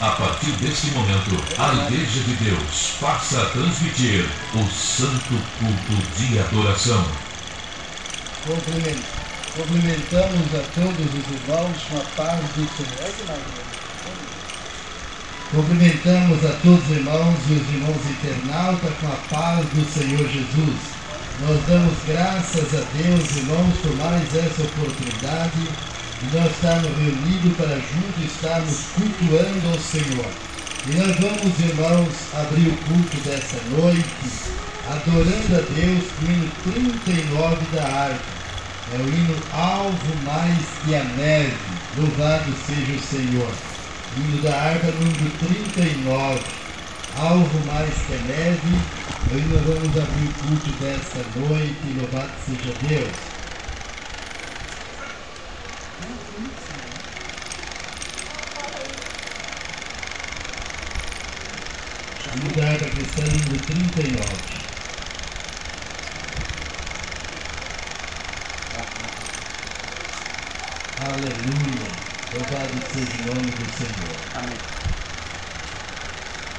A partir deste momento, a Igreja de Deus passa a transmitir o Santo Culto de Adoração. Cumprimentamos a todos os irmãos com a paz do Senhor. Cumprimentamos a todos os irmãos e os irmãos internautas com a paz do Senhor Jesus. Nós damos graças a Deus, irmãos, por mais essa oportunidade de nós estarmos reunidos para juntos estarmos cultuando ao Senhor. E nós vamos, irmãos, abrir o culto dessa noite, adorando a Deus, com o hino 39 da harpa. É o hino Alvo Mais que a Neve, louvado seja o Senhor. Hino da harpa número 39, Alvo Mais que a Neve. Hoje nós vamos abrir o culto desta noite, louvado seja Deus. Hino da harpa cristã número 39. Aleluia, louvado seja o nome do Senhor. Amém.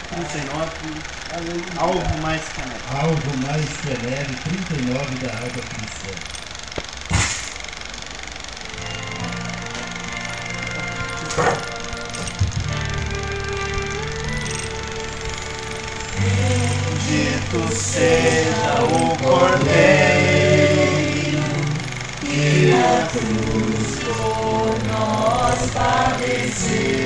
39, Alvo Mais que a Neve. Alvo Mais que a Neve, 39 da harpa cristã. Bendito seja o Cordeiro que na cruz por nós padeceu.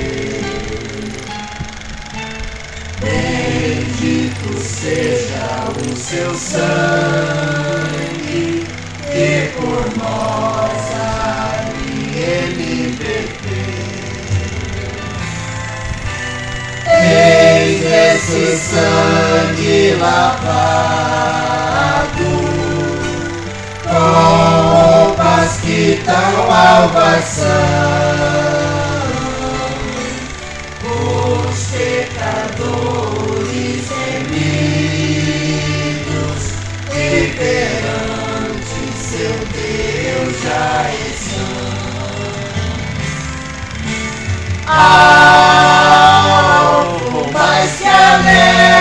Bendito seja o seu sangue que por nós ali ele verteu. Eis esse sangue lavado com roupas que tão alvas são. Os pecadores remidos e perante seu Deus já estão. Alvo mais que a neve,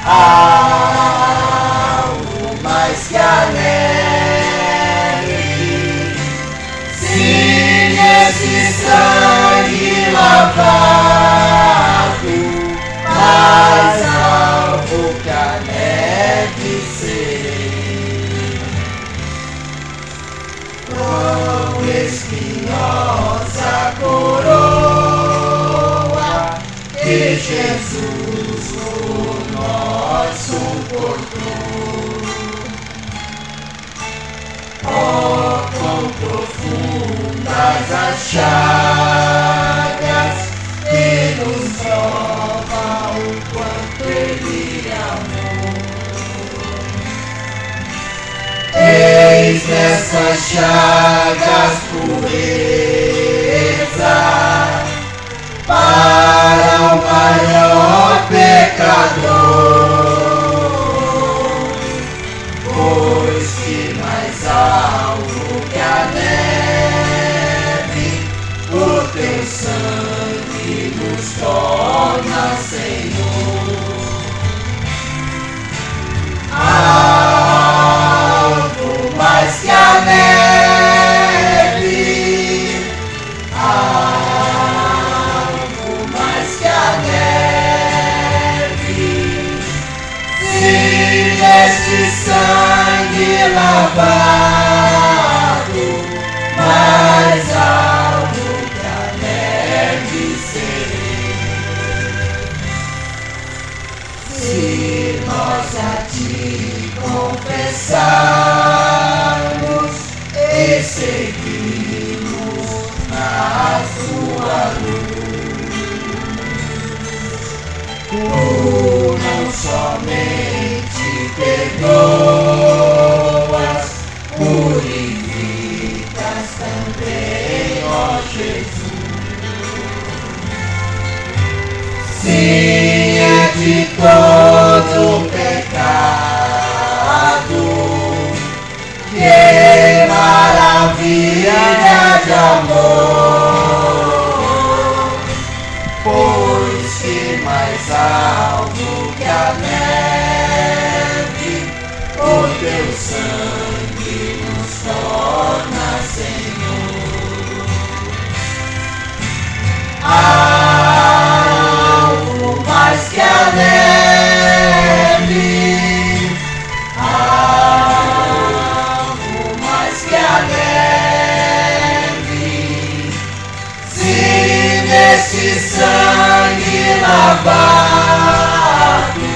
alvo mais que a neve, sim, esse sangue lavado, mais alvo que a neve serei. Quão espinhosa coroa que Jesus por nós suportou. Oh, quão profundas as chagas que nos provam o quanto Ele amou. Eis nessas chagas pureza para o maior pecador, pois que mais alvo que a neve, o teu sangue nos torna, Senhor. Alvo mais que a neve, alvo mais que a neve, sim, este sangue lavado, mais alvo que a neve serei. Se nós a ti confessarmos e seguirmos na tua luz, tu não somente perdoas, purificas também, ó Jesus. Sim, é de todo pecado que vida de amor, pois que mais alto que a neve, o teu sangue nos torna, Senhor. Algo mais que a neve, algo mais que a neve, se neste sangue lavado,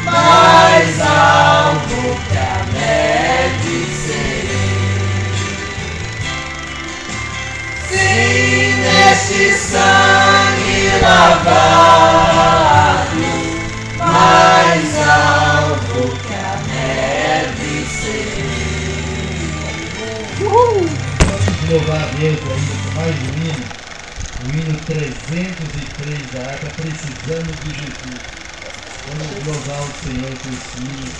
mais alto que a neve serei. Se neste sangue lavado, mais alto que a neve serei. Vamos louvar a Deus ainda com mais um hino. O hino 303 da harpa, Precisamos de Jesus. Vamos louvar o Senhor com esse hino.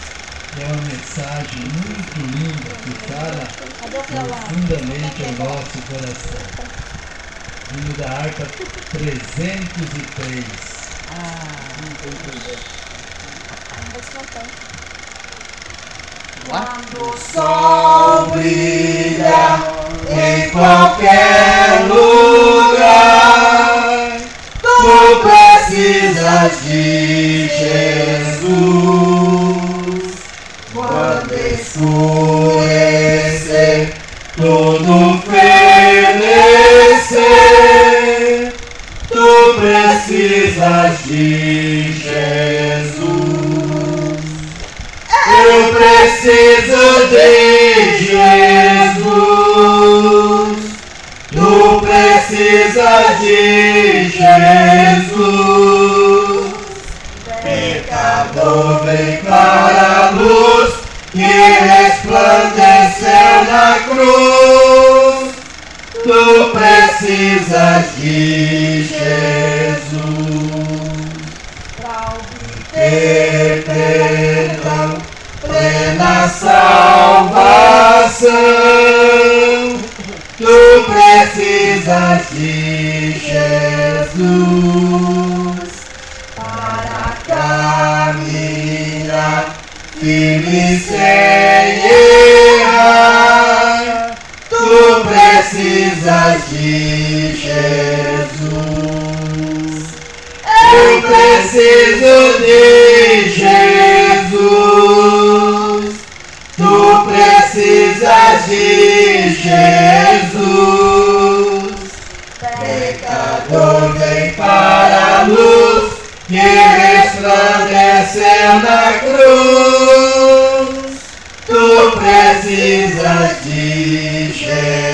É uma mensagem muito linda que fala profundamente ao nosso coração. Hino da harpa 303. Quando o sol brilha em qualquer lugar, tu precisas de Jesus. Quando escurecer, tudo fenecer, tu precisas de Jesus. Eu preciso de Jesus. Tu precisas de Jesus. Pecador, vem para a luz que resplandeceu na cruz. Tu precisas de Jesus. Para obter perdão, plena salvação, tu precisas de Jesus. Para caminhar firme sem errar, tu precisas de Jesus. Eu preciso de Jesus. Tu precisas de Jesus. Pecador, vem para a luz que resplandeceu na cruz. Tu precisas de Jesus.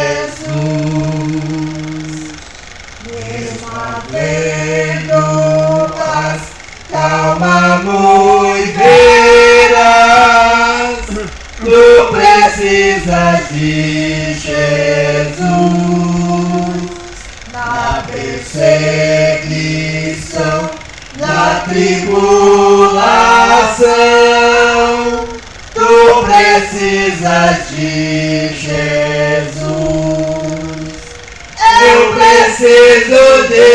Mesmo havendo as calma muito verás, tu precisas de Jesus. Na perseguição, na tribulação, tu precisas de Jesus. Eu preciso de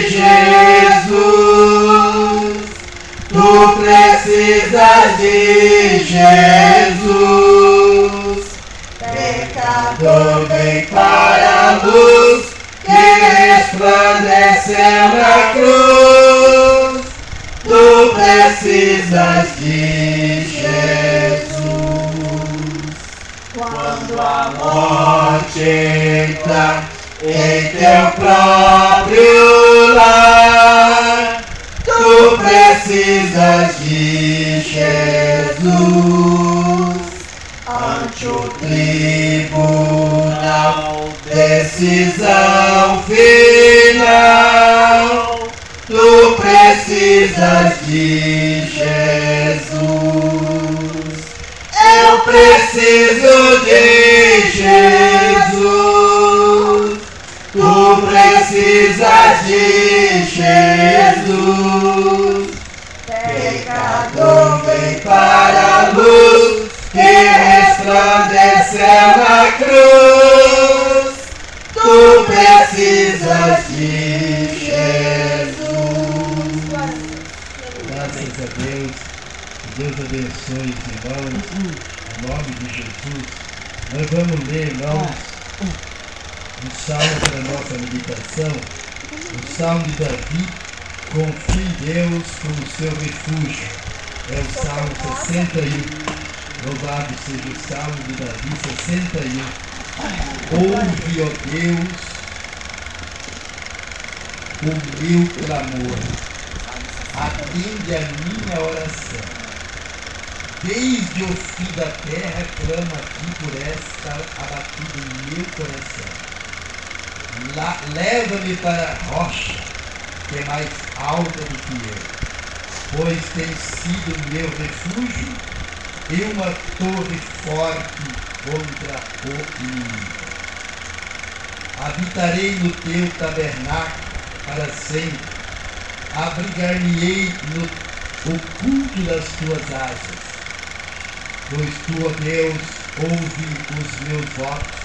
Jesus. Tu precisas de Jesus. Pecador, vem para a luz que resplandeceu na cruz. Tu precisas de Jesus. Quando a morte entra em teu próprio lar, tu precisas de Jesus. Ante o tribunal, decisão final, tu precisas de Jesus. Eu preciso de Jesus. Tu precisas de Jesus. Pecador, vem para a luz que resplandeceu na cruz. tu precisas de Jesus. Graças a Deus. Deus abençoe os irmãos. Em nome de Jesus. Nós vamos ler, irmãos, um salmo para a nossa meditação. O salmo de Davi. Confie em Deus como seu refúgio. É o salmo 61. Louvado seja o salmo de Davi 61. Ouve, ó Deus, o meu clamor. Atende a minha oração. Desde o fim da terra clamo a ti por esta abatida em meu coração. Leva-me para a rocha, que é mais alta do que eu, pois tem sido meu refúgio e uma torre forte contra o inimigo. Habitarei no teu tabernáculo para sempre, abrigar-me-ei no oculto das tuas asas, pois tu, ó Deus, ouve os meus votos.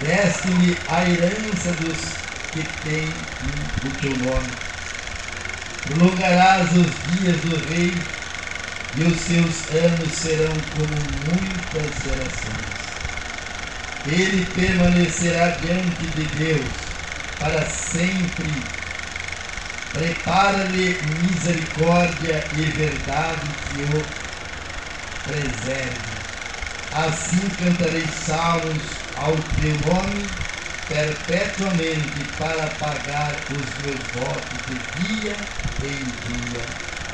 Deste-me a herança dos que têm o teu nome. Prolongarás os dias do rei, e os seus anos serão como muitas gerações. Ele permanecerá diante de Deus para sempre. Prepara-lhe misericórdia e verdade que o preserve. Assim cantarei salmos ao teu nome perpetuamente para pagar os meus votos de dia em dia.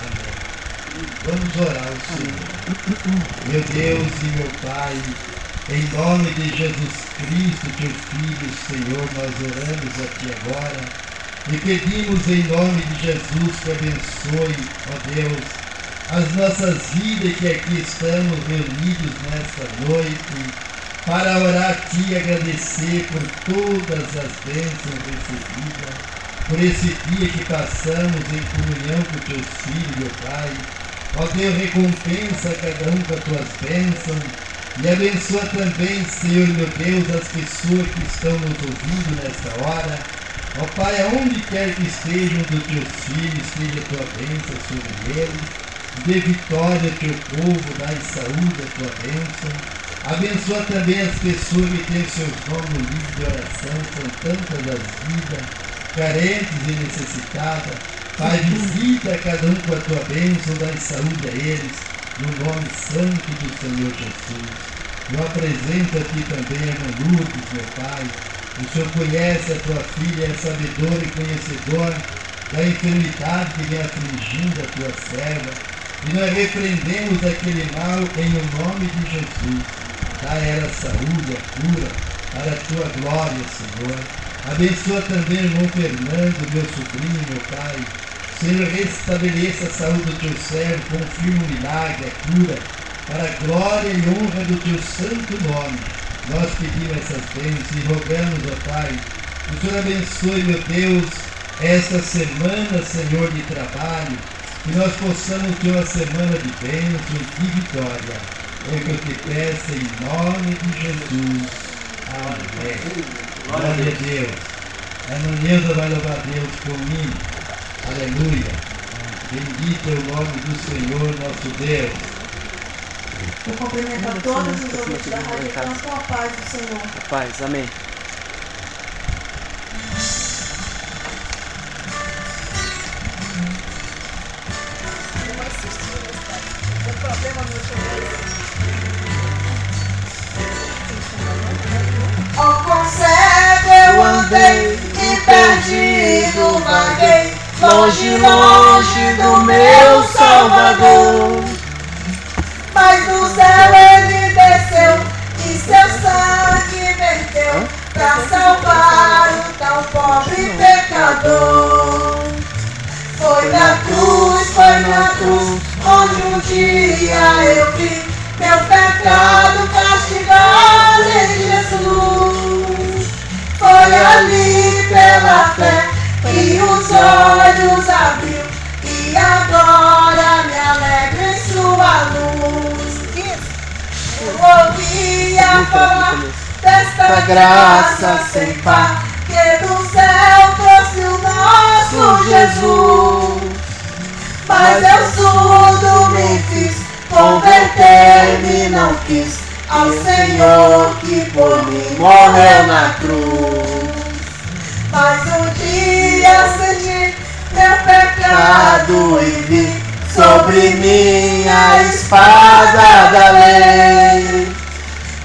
Amém. Vamos orar ao Senhor. Meu Deus e meu Pai, em nome de Jesus Cristo, teu Filho, Senhor, nós oramos a ti agora e pedimos em nome de Jesus que abençoe, ó Deus, as nossas vidas que aqui estamos reunidos nesta noite para orar a ti e agradecer por todas as bênçãos recebidas, por esse dia que passamos em comunhão com teus filhos, meu Pai. Ó Deus, recompensa cada um com as tuas bênçãos e abençoa também, Senhor, meu Deus, as pessoas que estão nos ouvindo nesta hora. Ó Pai, aonde quer que estejam dos teus filhos, esteja a tua bênção sobre eles. Dê vitória ao teu povo, dai saúde à tua bênção. Abençoa também as pessoas que têm seus nomes no livro de oração, são tantas as vidas, carentes e necessitadas. Pai, visita cada um com a tua bênção, dai saúde a eles, no nome santo do Senhor Jesus. Eu apresento aqui também a irmã Lourdes, meu Pai. O Senhor conhece a tua filha, é sabedor e conhecedor da enfermidade que vem afligindo a tua serva. E nós repreendemos aquele mal em o nome de Jesus. Dá a ela a saúde, a cura, para a tua glória, Senhor. Abençoa também o irmão Fernando, meu sobrinho, meu Pai. Senhor, restabeleça a saúde do teu servo, confirma o milagre, a cura, para a glória e honra do teu santo nome. Nós pedimos essas bênçãos e rogamos, ó Pai, que o Senhor abençoe, meu Deus, esta semana, Senhor, de trabalho, que nós possamos ter uma semana de bênção e de vitória. É o que eu te peço em nome de Jesus. Amém. Glória a Deus. A irmã Neuza vai louvar a Deus por mim. Aleluia. Bendito é o nome do Senhor nosso Deus. Eu cumprimento a todos os ouvintes da rádio com a paz do Senhor. A paz, amém. Ó quão cego eu andei e perdido vaguei, longe, longe do meu Salvador. Mas do céu ele desceu e seu sangue verteu pra salvar o tão pobre pecador. Foi na cruz, onde um dia eu vi meu pecado castigado em Jesus. Foi ali pela fé que os olhos abriu e agora me alegro em sua luz. Eu ouvi a falar desta graça sem par que do céu trouxe o nosso Jesus. Mas eu surdo me fiz, converter-me não quis ao Senhor que por mim morreu na cruz. Mas um dia senti meu pecado e vi sobre minha espada da lei.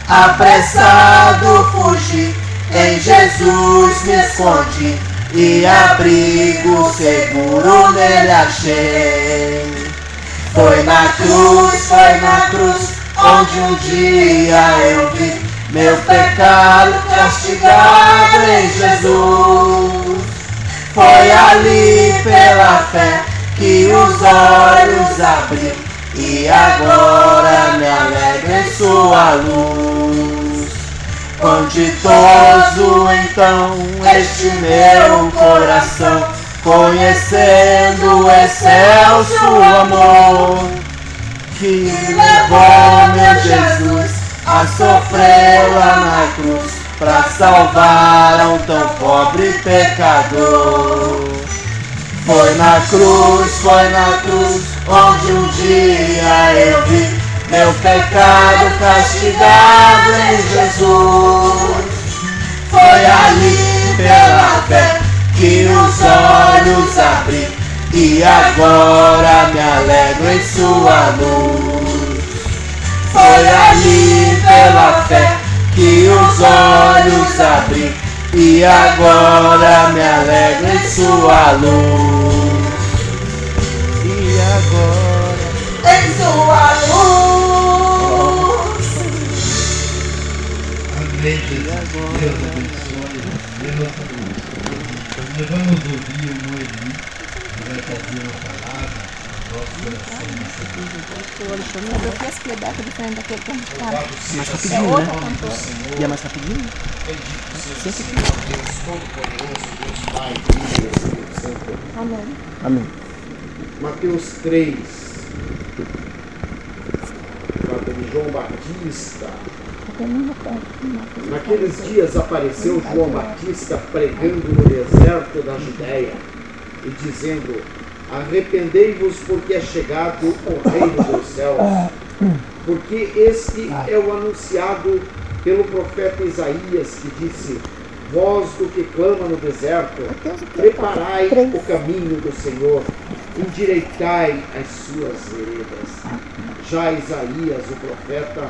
Apressado fugi, em Jesus me escondi e abrigo seguro nele achei. Foi na cruz, onde um dia eu vi meu pecado castigado em Jesus. Foi ali pela fé que os olhos abri e agora me alegro em sua luz. Quão ditoso então este meu coração, conhecendo o excelso amor que levou meu Jesus a sofrer lá na cruz para salvar a um tão pobre pecador. Foi na cruz, onde um dia eu vi meu pecado castigado em Jesus. Foi ali pela fé que os olhos abri e agora me alegro em sua luz. Foi ali pela fé que os olhos abri e agora me alegro em sua luz. E agora em sua luz. Amém, Jesus. Deus abençoe. Nós vamos ouvir o Noemi, que vai trazer uma palavra ao nosso coração nessa noite. Eu fiz playback diferente daquele que a gente tá. Mais rapidinho, né? E é mais rapidinho? Deus Todo-Poderoso, Deus Pai, Filho e Espírito Santo. Amém. Amém. Mateus 3, fala de João Batista. Naqueles dias apareceu João Batista pregando no deserto da Judéia e dizendo: arrependei-vos, porque é chegado o reino dos céus, porque este é o anunciado pelo profeta Isaías, que disse: voz do que clama no deserto, preparai o caminho do Senhor, endireitai as suas veredas. Já Isaías, o profeta,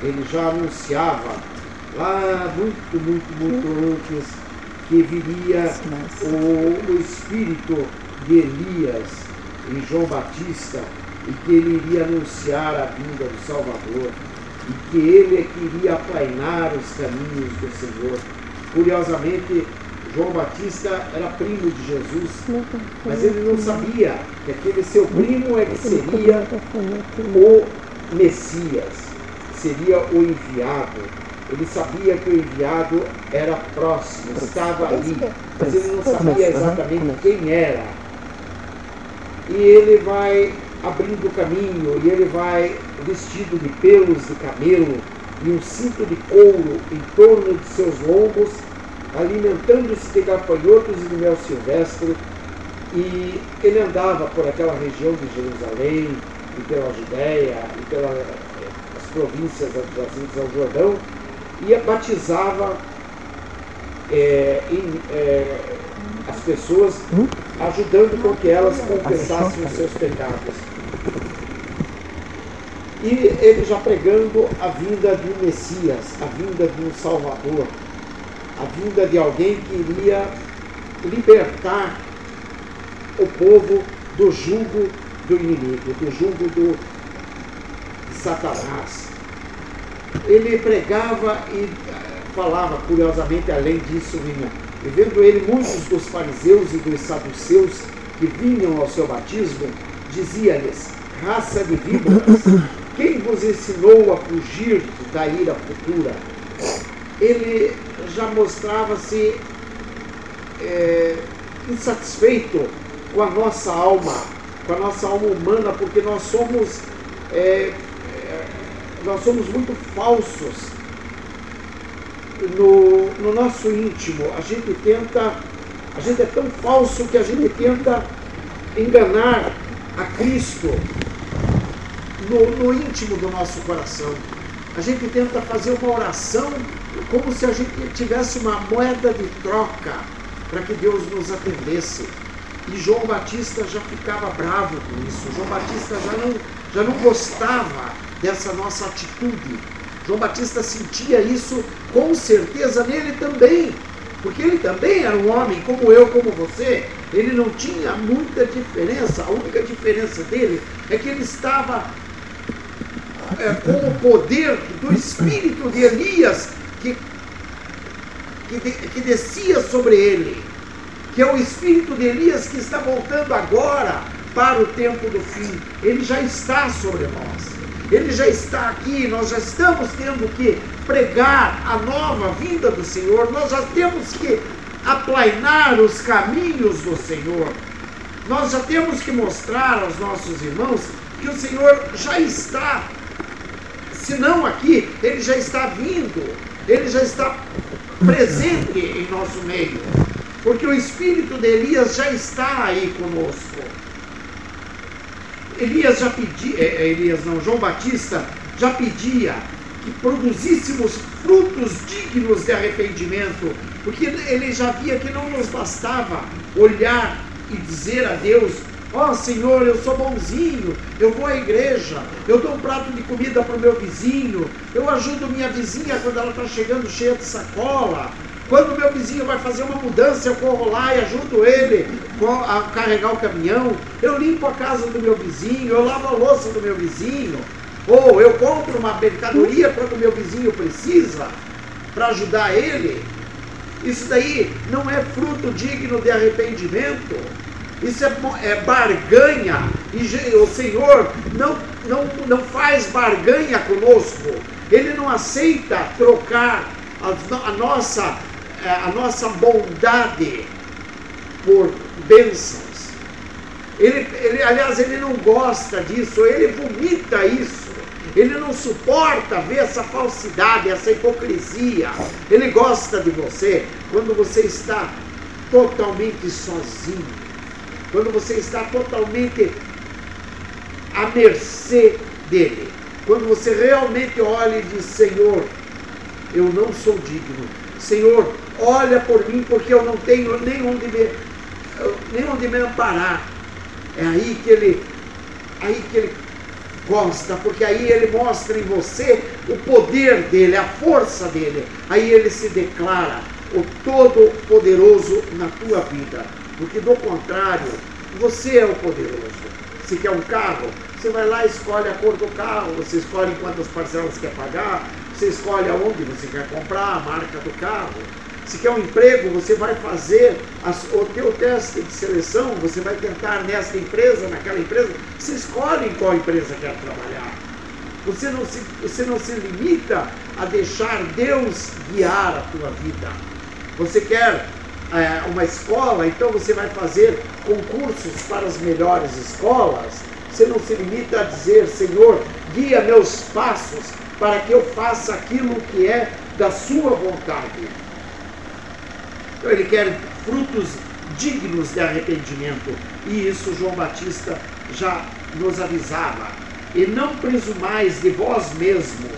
ele já anunciava lá muito antes que viria o espírito de Elias em João Batista e que ele iria anunciar a vinda do Salvador e que ele é que iria aplainar os caminhos do Senhor. Curiosamente, João Batista era primo de Jesus, mas ele não sabia que aquele seu primo é que seria o Messias, seria o enviado. Ele sabia que o enviado era próximo, estava ali, mas ele não sabia exatamente quem era. E ele vai abrindo o caminho, e ele vai vestido de pelos de camelo e um cinto de couro em torno de seus lombos, alimentando-se de gafanhotos e de mel silvestre. E ele andava por aquela região de Jerusalém, e pela Judéia, e pelas províncias adjacentes ao Jordão, e batizava as pessoas, ajudando com que elas confessassem os seus pecados. E ele já pregando a vinda de um Messias, a vinda de um Salvador, a vinda de alguém que iria libertar o povo do jugo do inimigo, do jugo de Satanás. Ele pregava e falava, curiosamente, além disso, e vendo ele muitos dos fariseus e dos saduceus que vinham ao seu batismo, dizia-lhes: raça de víboras, quem vos ensinou a fugir da ira futura? Ele já mostrava-se insatisfeito com a nossa alma humana, porque nós somos muito falsos no nosso íntimo, a gente é tão falso que a gente tenta enganar a Cristo no íntimo do nosso coração. A gente tenta fazer uma oração como se a gente tivesse uma moeda de troca para que Deus nos atendesse. E João Batista já ficava bravo com isso. João Batista já não gostava dessa nossa atitude. João Batista sentia isso com certeza nele também, porque ele também era um homem como eu, como você. Ele não tinha muita diferença. A única diferença dele é que ele estava com o poder do espírito de Elias que descia sobre ele, que é o espírito de Elias que está voltando agora para o tempo do fim. Ele já está sobre nós. Ele já está aqui, nós já estamos tendo que pregar a nova vinda do Senhor, nós já temos que aplainar os caminhos do Senhor, nós já temos que mostrar aos nossos irmãos que o Senhor já está, se não aqui, Ele já está vindo, Ele já está presente em nosso meio, porque o espírito de Elias já está aí conosco. João Batista já pedia que produzíssemos frutos dignos de arrependimento, porque ele já via que não nos bastava olhar e dizer a Deus: ó Senhor, eu sou bonzinho, eu vou à igreja, eu dou um prato de comida para o meu vizinho, eu ajudo minha vizinha quando ela está chegando cheia de sacola. Quando o meu vizinho vai fazer uma mudança, eu corro lá e ajudo ele a carregar o caminhão. Eu limpo a casa do meu vizinho, eu lavo a louça do meu vizinho. Ou eu compro uma mercadoria quando o meu vizinho precisa, para ajudar ele. Isso daí não é fruto digno de arrependimento. Isso é barganha. E o Senhor não faz barganha conosco. Ele não aceita trocar a nossa bondade por bênçãos. Aliás, ele não gosta disso, ele vomita isso. Ele não suporta ver essa falsidade, essa hipocrisia. Ele gosta de você quando você está totalmente sozinho, quando você está totalmente à mercê dele, quando você realmente olha e diz: Senhor, eu não sou digno. Senhor, olha por mim, porque eu não tenho nem onde me amparar. É aí que ele gosta, porque aí ele mostra em você o poder dele, a força dele. Aí ele se declara o Todo-Poderoso na tua vida, porque do contrário, você é o poderoso. Se quer um carro, você vai lá e escolhe a cor do carro, você escolhe quantas parcelas quer pagar, você escolhe aonde você quer comprar, a marca do carro. Se quer um emprego, você vai fazer o teu teste de seleção, você vai tentar nessa empresa, naquela empresa, você escolhe em qual empresa quer trabalhar. Você não se limita a deixar Deus guiar a tua vida. Você quer uma escola, então você vai fazer concursos para as melhores escolas. Você não se limita a dizer: Senhor, guia meus passos para que eu faça aquilo que é da sua vontade. Então ele quer frutos dignos de arrependimento, e isso João Batista já nos avisava. E não presumais de vós mesmos,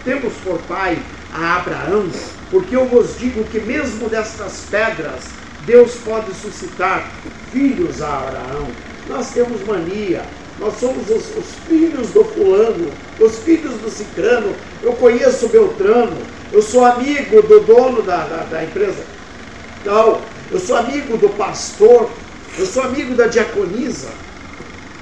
temos por pai a Abraão, porque eu vos digo que mesmo destas pedras Deus pode suscitar filhos a Abraão. Nós temos mania, nós somos os filhos do fulano, os filhos do cicrano. Eu conheço o Beltrano, eu sou amigo do dono da empresa. Não, eu sou amigo do pastor, eu sou amigo da diaconisa.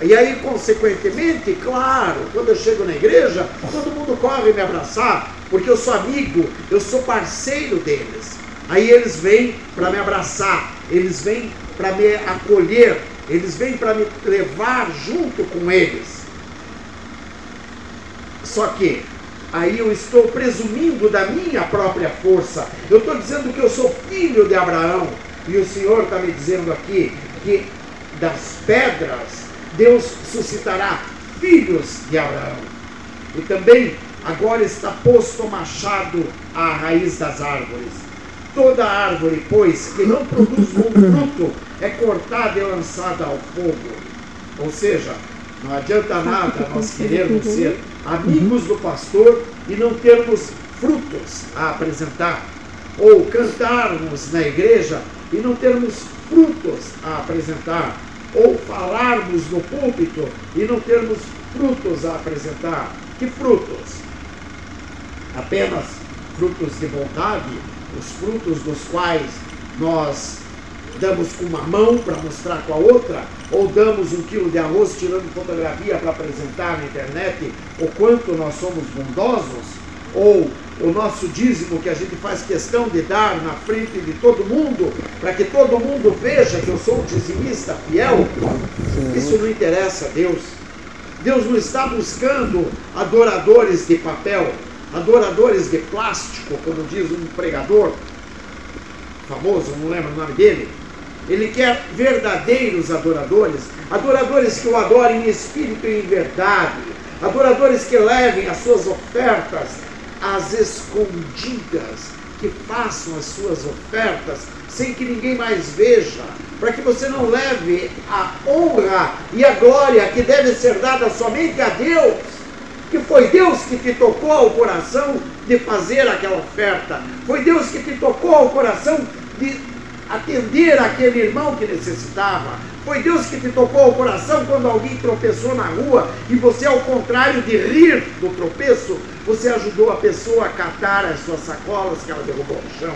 E aí, consequentemente, claro, quando eu chego na igreja, todo mundo corre me abraçar, porque eu sou amigo, eu sou parceiro deles. Aí eles vêm para me abraçar, eles vêm para me acolher, eles vêm para me levar junto com eles. Só que aí eu estou presumindo da minha própria força. Eu estou dizendo que eu sou filho de Abraão. E o Senhor está me dizendo aqui que das pedras Deus suscitará filhos de Abraão. E também agora está posto o machado à raiz das árvores. Toda árvore, pois, que não produz bom fruto, é cortada e lançada ao fogo. Ou seja, não adianta nada nós querermos ser amigos do pastor e não termos frutos a apresentar. Ou cantarmos na igreja e não termos frutos a apresentar. Ou falarmos no púlpito e não termos frutos a apresentar. Que frutos? Apenas frutos de bondade, os frutos dos quais nós damos com uma mão para mostrar com a outra, ou damos 1 quilo de arroz tirando fotografia para apresentar na internet o quanto nós somos bondosos, ou o nosso dízimo que a gente faz questão de dar na frente de todo mundo, para que todo mundo veja que eu sou um dizimista fiel. Isso não interessa a Deus. Deus não está buscando adoradores de papel, adoradores de plástico, como diz um pregador famoso, não lembro o nome dele. Ele quer verdadeiros adoradores, adoradores que o adorem em espírito e em verdade, adoradores que levem as suas ofertas às escondidas, que façam as suas ofertas sem que ninguém mais veja, para que você não leve a honra e a glória que deve ser dada somente a Deus, que foi Deus que te tocou ao coração de fazer aquela oferta, foi Deus que te tocou ao coração de atender aquele irmão que necessitava, foi Deus que te tocou ao coração quando alguém tropeçou na rua e você, ao contrário de rir do tropeço, você ajudou a pessoa a catar as suas sacolas que ela derrubou no chão.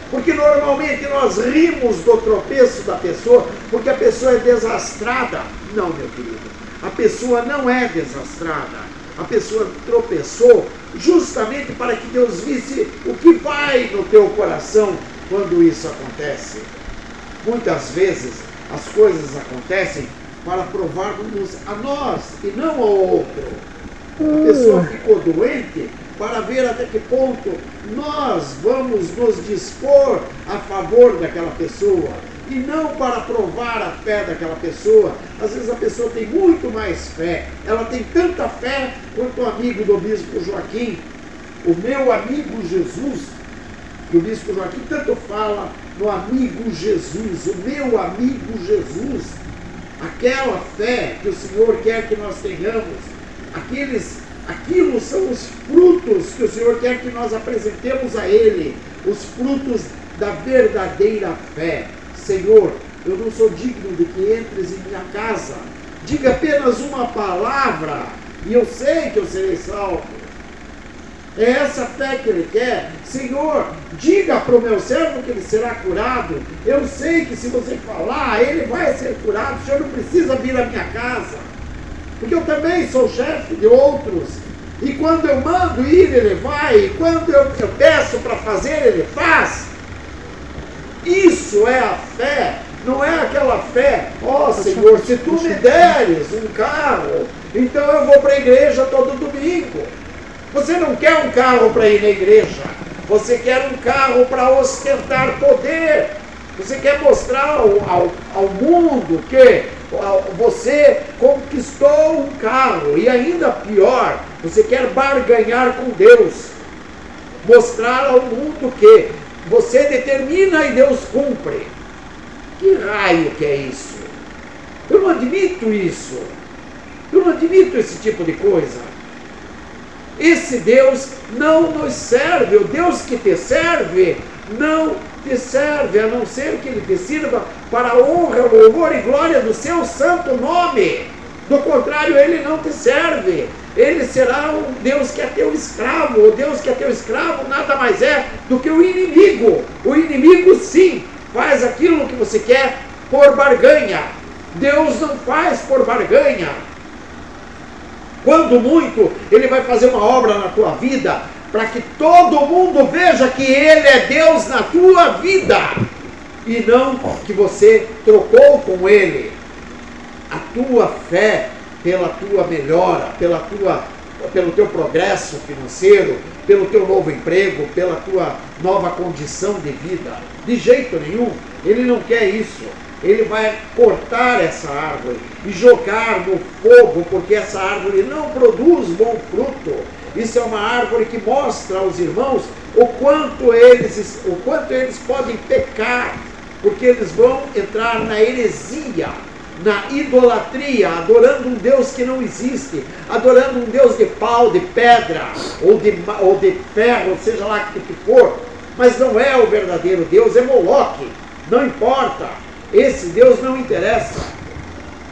Porque normalmente nós rimos do tropeço da pessoa porque a pessoa é desastrada. Não, meu querido, a pessoa não é desastrada. A pessoa tropeçou justamente para que Deus visse o que vai no teu coração quando isso acontece. Muitas vezes as coisas acontecem para provarmos a nós e não ao outro. A pessoa ficou doente para ver até que ponto nós vamos nos dispor a favor daquela pessoa e não para provar a fé daquela pessoa. Às vezes a pessoa tem muito mais fé, ela tem tanta fé quanto o amigo do bispo Joaquim, o meu amigo Jesus, que o bispo Joaquim tanto fala no amigo Jesus, o meu amigo Jesus, aquela fé que o Senhor quer que nós tenhamos, aquilo são os frutos que o Senhor quer que nós apresentemos a Ele, os frutos da verdadeira fé. Senhor, eu não sou digno de que entres em minha casa, diga apenas uma palavra e eu sei que eu serei salvo. É essa fé que Ele quer. Senhor, diga para o meu servo que ele será curado. Eu sei que se você falar, ele vai ser curado. O Senhor não precisa vir à minha casa, porque eu também sou chefe de outros. E quando eu mando ir, ele vai. E quando eu peço para fazer, ele faz. Isso é a fé. Não é aquela fé, ó Senhor, se tu me deres um carro, então eu vou para a igreja todo domingo. Você não quer um carro para ir na igreja, você quer um carro para ostentar poder. Você quer mostrar ao mundo que você conquistou um carro, e ainda pior, você quer barganhar com Deus, mostrar ao mundo que você determina e Deus cumpre. Que raio que é isso? Eu não admito isso. Eu não admito esse tipo de coisa. Esse Deus não nos serve. O Deus que te serve não te serve, a não ser que Ele te sirva para a honra, louvor e glória do seu santo nome. Do contrário, Ele não te serve. Ele será um Deus que é teu escravo. O Deus que é teu escravo nada mais é do que o inimigo. O inimigo, sim, faz aquilo que você quer por barganha. Deus não faz por barganha. Quando muito, Ele vai fazer uma obra na tua vida para que todo mundo veja que Ele é Deus na tua vida e não que você trocou com Ele a tua fé pela tua melhora, pelo teu progresso financeiro, pelo teu novo emprego, pela tua nova condição de vida. De jeito nenhum. Ele não quer isso. ele vai cortar essa árvore e jogar no fogo, porque essa árvore não produz bom fruto. Isso é uma árvore que mostra aos irmãos o quanto eles podem pecar, porque eles vão entrar na heresia, na idolatria, adorando um Deus que não existe, adorando um Deus de pau, de pedra, ou de ferro, seja lá o que for, mas não é o verdadeiro Deus, é Moloque, não importa, esse Deus não interessa.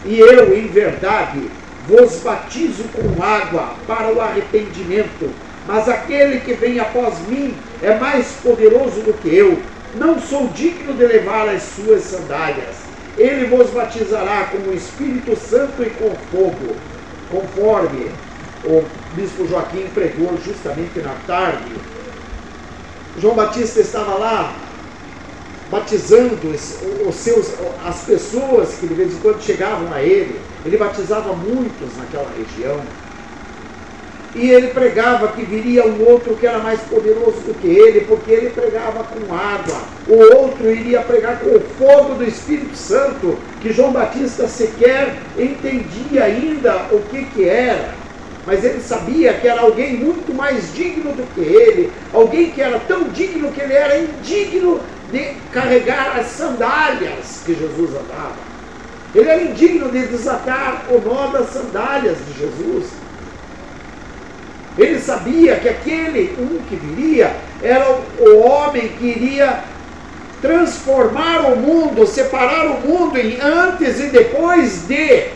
E eu, em verdade, vos batizo com água para o arrependimento, mas aquele que vem após mim é mais poderoso do que eu, não sou digno de levar as suas sandálias. Ele vos batizará com o Espírito Santo e com fogo, conforme o bispo Joaquim pregou justamente na tarde. João Batista estava lá batizando as pessoas que de vez em quando chegavam a ele. Ele batizava muitos naquela região. E ele pregava que viria um outro que era mais poderoso do que ele, porque ele pregava com água. O outro iria pregar com o fogo do Espírito Santo, que João Batista sequer entendia ainda o que era. Mas ele sabia que era alguém muito mais digno do que ele, alguém que era tão digno que ele era indigno de carregar as sandálias que Jesus andava. Ele era indigno de desatar o nó das sandálias de Jesus. Ele sabia que aquele que viria era o homem que iria transformar o mundo, separar o mundo em antes e depois de,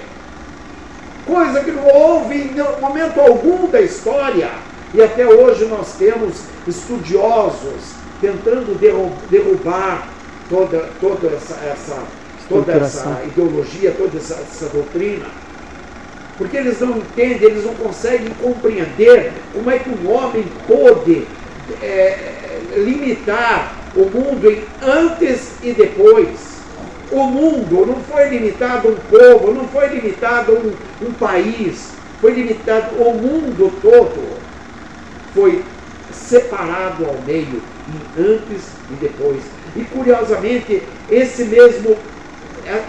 coisa que não houve em momento algum da história. E até hoje nós temos estudiosos tentando derrubar toda essa ideologia, toda essa doutrina. Porque eles não entendem, eles não conseguem compreender como é que um homem pôde limitar o mundo em antes e depois. O mundo não foi limitado a um povo, não foi limitado a um país, foi limitado, o mundo todo foi separado ao meio, em antes e depois. E curiosamente,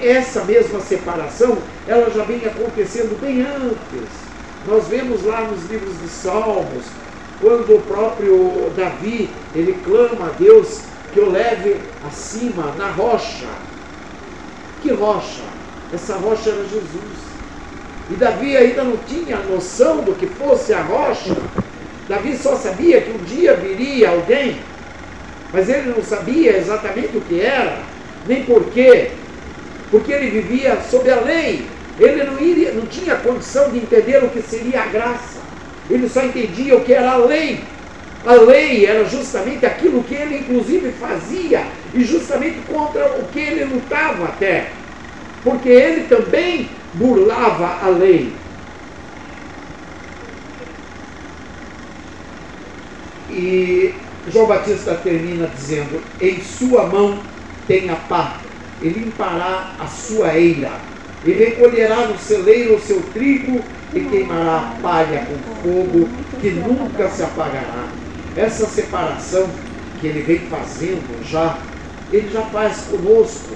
essa mesma separação, ela já vem acontecendo bem antes. Nós vemos lá nos livros de Salmos, quando o próprio Davi, ele clama a Deus que o leve acima, na rocha. Que rocha? Essa rocha era Jesus. E Davi ainda não tinha noção do que fosse a rocha. Davi só sabia que um dia viria alguém, mas ele não sabia exatamente o que era, nem por quê. Porque ele vivia sob a lei, ele não tinha condição de entender o que seria a graça, ele só entendia o que era a lei. A lei era justamente aquilo que ele inclusive fazia, e justamente contra o que ele lutava até, porque ele também burlava a lei. E João Batista termina dizendo: em sua mão tem a pá, e limpará a sua eira, e recolherá no celeiro o seu trigo, e queimará a palha com fogo, que nunca se apagará. Essa separação que ele vem fazendo ele já faz conosco,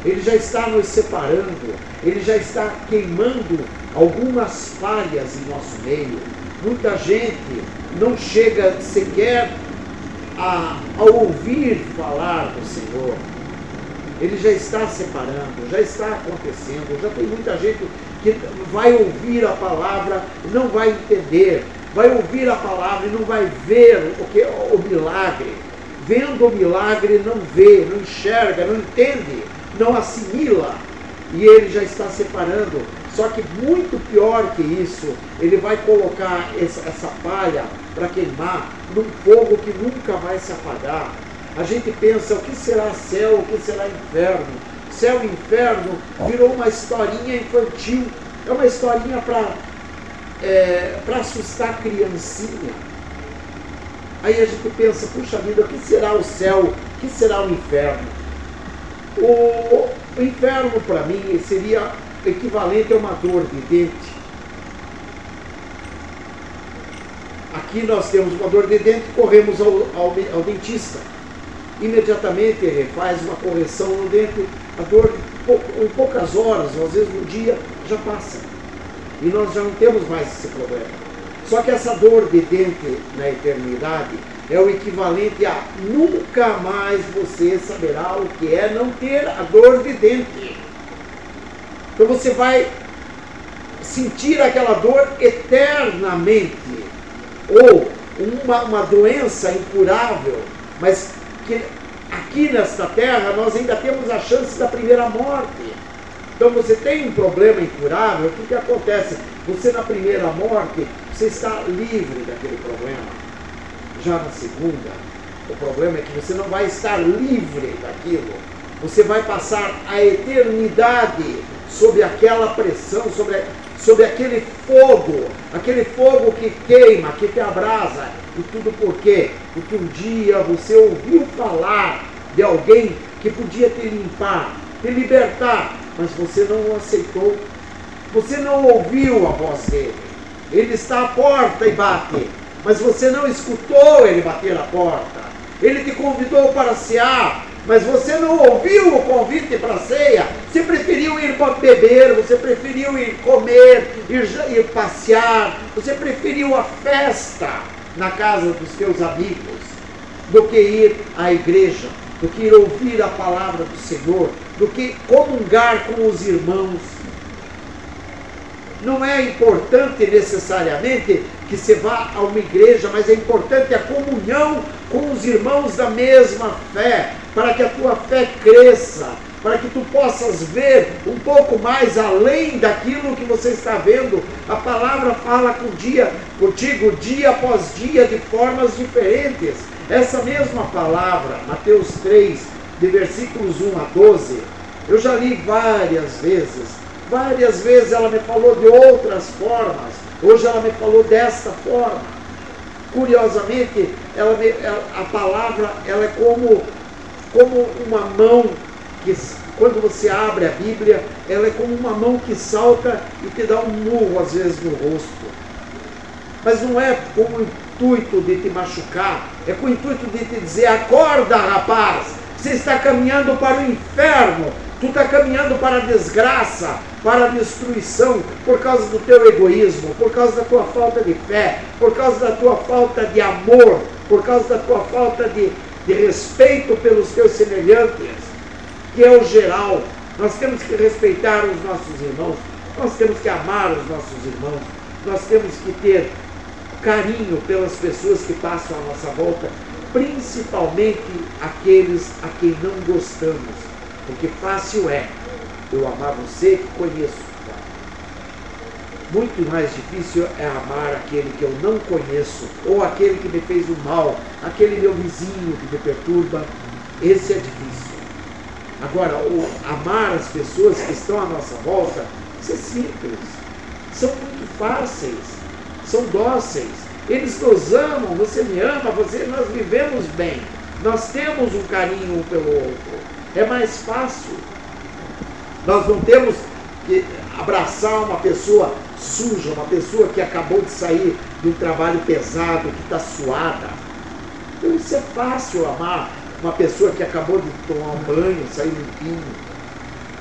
ele já está nos separando, ele já está queimando algumas palhas em nosso meio. Muita gente não chega sequer a ouvir falar do Senhor. Ele já está separando, já está acontecendo, já tem muita gente que vai ouvir a palavra e não vai entender, vai ouvir a palavra e não vai ver o milagre. Vendo o milagre, não vê, não enxerga, não entende, não assimila, e ele já está separando. Só que muito pior que isso, ele vai colocar essa palha para queimar num fogo que nunca vai se apagar. A gente pensa, o que será céu, o que será inferno? Céu e inferno virou uma historinha infantil, é uma historinha para assustar a criancinha. Aí a gente pensa, puxa vida, o que será o céu, o que será o inferno? O inferno para mim seria equivalente a uma dor de dente. Aqui nós temos uma dor de dente, corremos ao dentista. Imediatamente ele faz uma correção no dente, a dor em poucas horas, ou às vezes no dia, já passa. E nós já não temos mais esse problema. Só que essa dor de dente na eternidade é o equivalente a nunca mais você saberá o que é não ter a dor de dente. Então você vai sentir aquela dor eternamente. Ou uma doença incurável, mas que aqui nesta terra nós ainda temos a chance da primeira morte. Então você tem um problema incurável, o que acontece? Você na primeira morte, você está livre daquele problema. Já na segunda, o problema é que você não vai estar livre daquilo. Você vai passar a eternidade sob aquela pressão, sob aquele fogo que queima, que te abrasa. E tudo por quê? Porque um dia você ouviu falar de alguém que podia te limpar, te libertar, mas você não o aceitou. Você não ouviu a voz dele. Ele está à porta e bate, mas você não escutou ele bater a porta. Ele te convidou para cear, mas você não ouviu o convite para a ceia. Você preferiu ir para beber, você preferiu ir comer, ir passear, você preferiu a festa na casa dos teus amigos do que ir à igreja, do que ir ouvir a palavra do Senhor, do que comungar com os irmãos. Não é importante necessariamente que você vá a uma igreja, mas é importante a comunhão com os irmãos da mesma fé, para que a tua fé cresça, para que tu possas ver um pouco mais além daquilo que você está vendo. A palavra fala contigo dia após dia de formas diferentes. Essa mesma palavra, Mateus 3, de versículos 1 a 12, eu já li várias vezes ela me falou de outras formas. Hoje ela me falou desta forma. Curiosamente, a palavra ela é como uma mão que, quando você abre a Bíblia, ela é como uma mão que salta e te dá um murro às vezes no rosto. Mas não é com o intuito de te machucar, é com o intuito de te dizer: acorda, rapaz, você está caminhando para o inferno, tu está caminhando para a desgraça, para a destruição, por causa do teu egoísmo, por causa da tua falta de fé, por causa da tua falta de amor, por causa da tua falta de respeito pelos teus semelhantes, que é o geral. Nós temos que respeitar os nossos irmãos, nós temos que amar os nossos irmãos, nós temos que ter carinho pelas pessoas que passam à nossa volta, principalmente aqueles a quem não gostamos, porque fácil é eu amar você que conheço. Muito mais difícil é amar aquele que eu não conheço, ou aquele que me fez o mal, aquele meu vizinho que me perturba. Esse é difícil. Agora, amar as pessoas que estão à nossa volta, isso é simples. São muito fáceis, são dóceis. Eles nos amam, você me ama, nós vivemos bem. Nós temos um carinho um pelo outro. É mais fácil. Nós não temos que abraçar uma pessoa suja, uma pessoa que acabou de sair de um trabalho pesado, que está suada. Então isso é fácil, amar uma pessoa que acabou de tomar um banho, sair limpinho.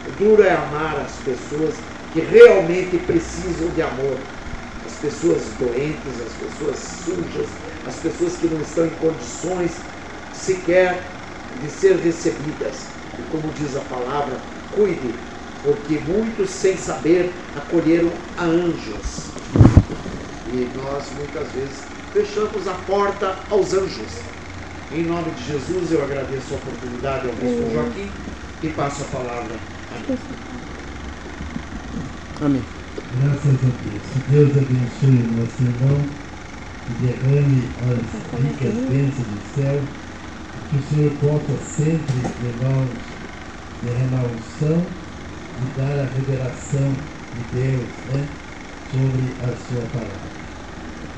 O duro é amar as pessoas que realmente precisam de amor. As pessoas doentes, as pessoas sujas, as pessoas que não estão em condições sequer de ser recebidas. E como diz a palavra, cuide, porque muitos, sem saber, acolheram a anjos. E nós, muitas vezes, fechamos a porta aos anjos. Em nome de Jesus, eu agradeço a oportunidade ao bispo Joaquim e passo a palavra. Amém. Amém. Graças a Deus. Que Deus abençoe o nosso irmão, que derrame as ricas bênçãos do céu, que o Senhor possa sempre, irmãos, derramar unção e dar a revelação de Deus, sobre a sua palavra.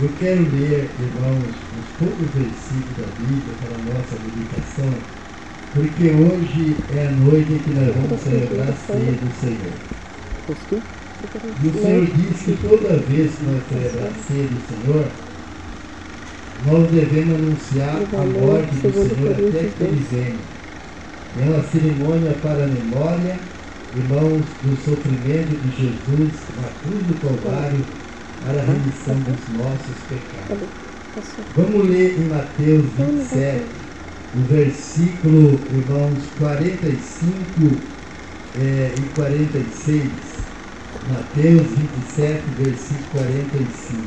Eu quero ler, irmãos, os poucos versículos da Bíblia para a nossa meditação, porque hoje é a noite em que nós vamos celebrar a ceia do Senhor. E o Senhor diz que toda vez que nós celebramos a ceia do Senhor, nós devemos anunciar a morte do Senhor até que Ele venha. É uma cerimônia para a memória irmãos, do sofrimento de Jesus na cruz do Calvário para a remissão dos nossos pecados. Vamos ler em Mateus 27, o versículo, irmãos, 45 e 46. Mateus 27, versículo 45.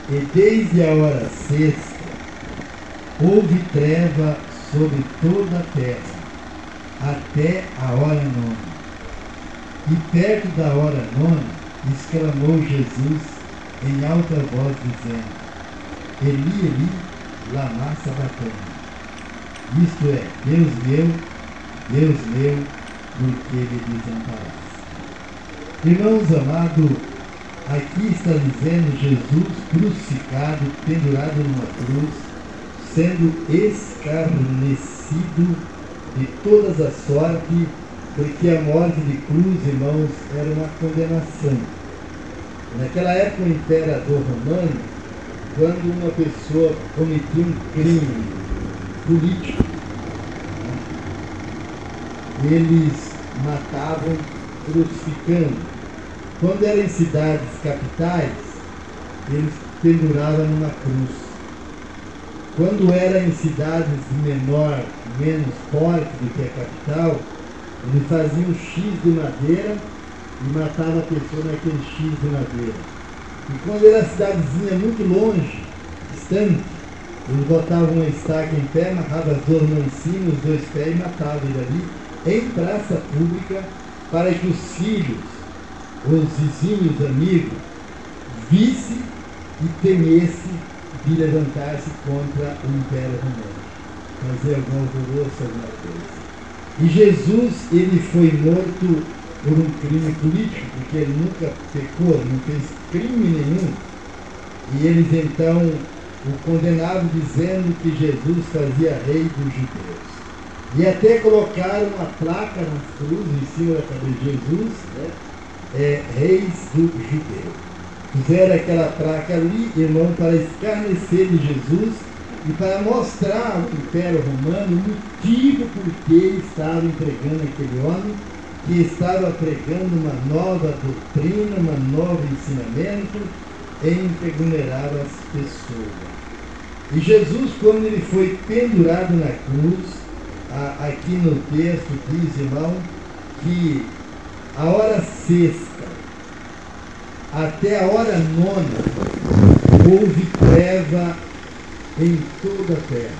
E desde a hora sexta houve treva sobre toda a terra, até a hora nona. E perto da hora nona, exclamou Jesus em alta voz, dizendo: Eli, Eli, lama sabachthani. Isto é, Deus meu, por que me desamparaste? Irmãos amados, aqui está dizendo Jesus crucificado, pendurado numa cruz, sendo escarnecido de todas as sortes, porque a morte de cruz, irmãos, era uma condenação. Naquela época, o imperador romano, quando uma pessoa cometia um crime político, eles matavam crucificando. Quando eram em cidades capitais, eles penduravam numa cruz. Quando era em cidades menos porte do que a capital, eles faziam um X de madeira e matavam a pessoa naquele X de madeira. E quando era cidadezinha muito longe, distante, eles botavam uma estaca em pé, amarravam as duas mãos em cima, os dois pés e matavam ele ali, em praça pública, para que os filhos, os vizinhos, amigos, vissem e temessem de levantar-se contra o Império Romano, fazer algum alvoroço, alguma coisa. E Jesus, ele foi morto por um crime político, porque ele nunca pecou, não fez crime nenhum. E eles então o condenavam dizendo que Jesus fazia rei dos judeus. E até colocaram uma placa na cruz, em cima da cabeça de Jesus, né? Reis do judeu. Fizeram aquela placa ali, irmão, para escarnecer de Jesus e para mostrar ao Império Romano o motivo por que estava entregando aquele homem, que estava pregando uma nova doutrina, um novo ensinamento, em remunerar as pessoas. E Jesus, quando ele foi pendurado na cruz, aqui no texto diz, irmão, que a hora sexta até a hora nona houve treva em toda a terra.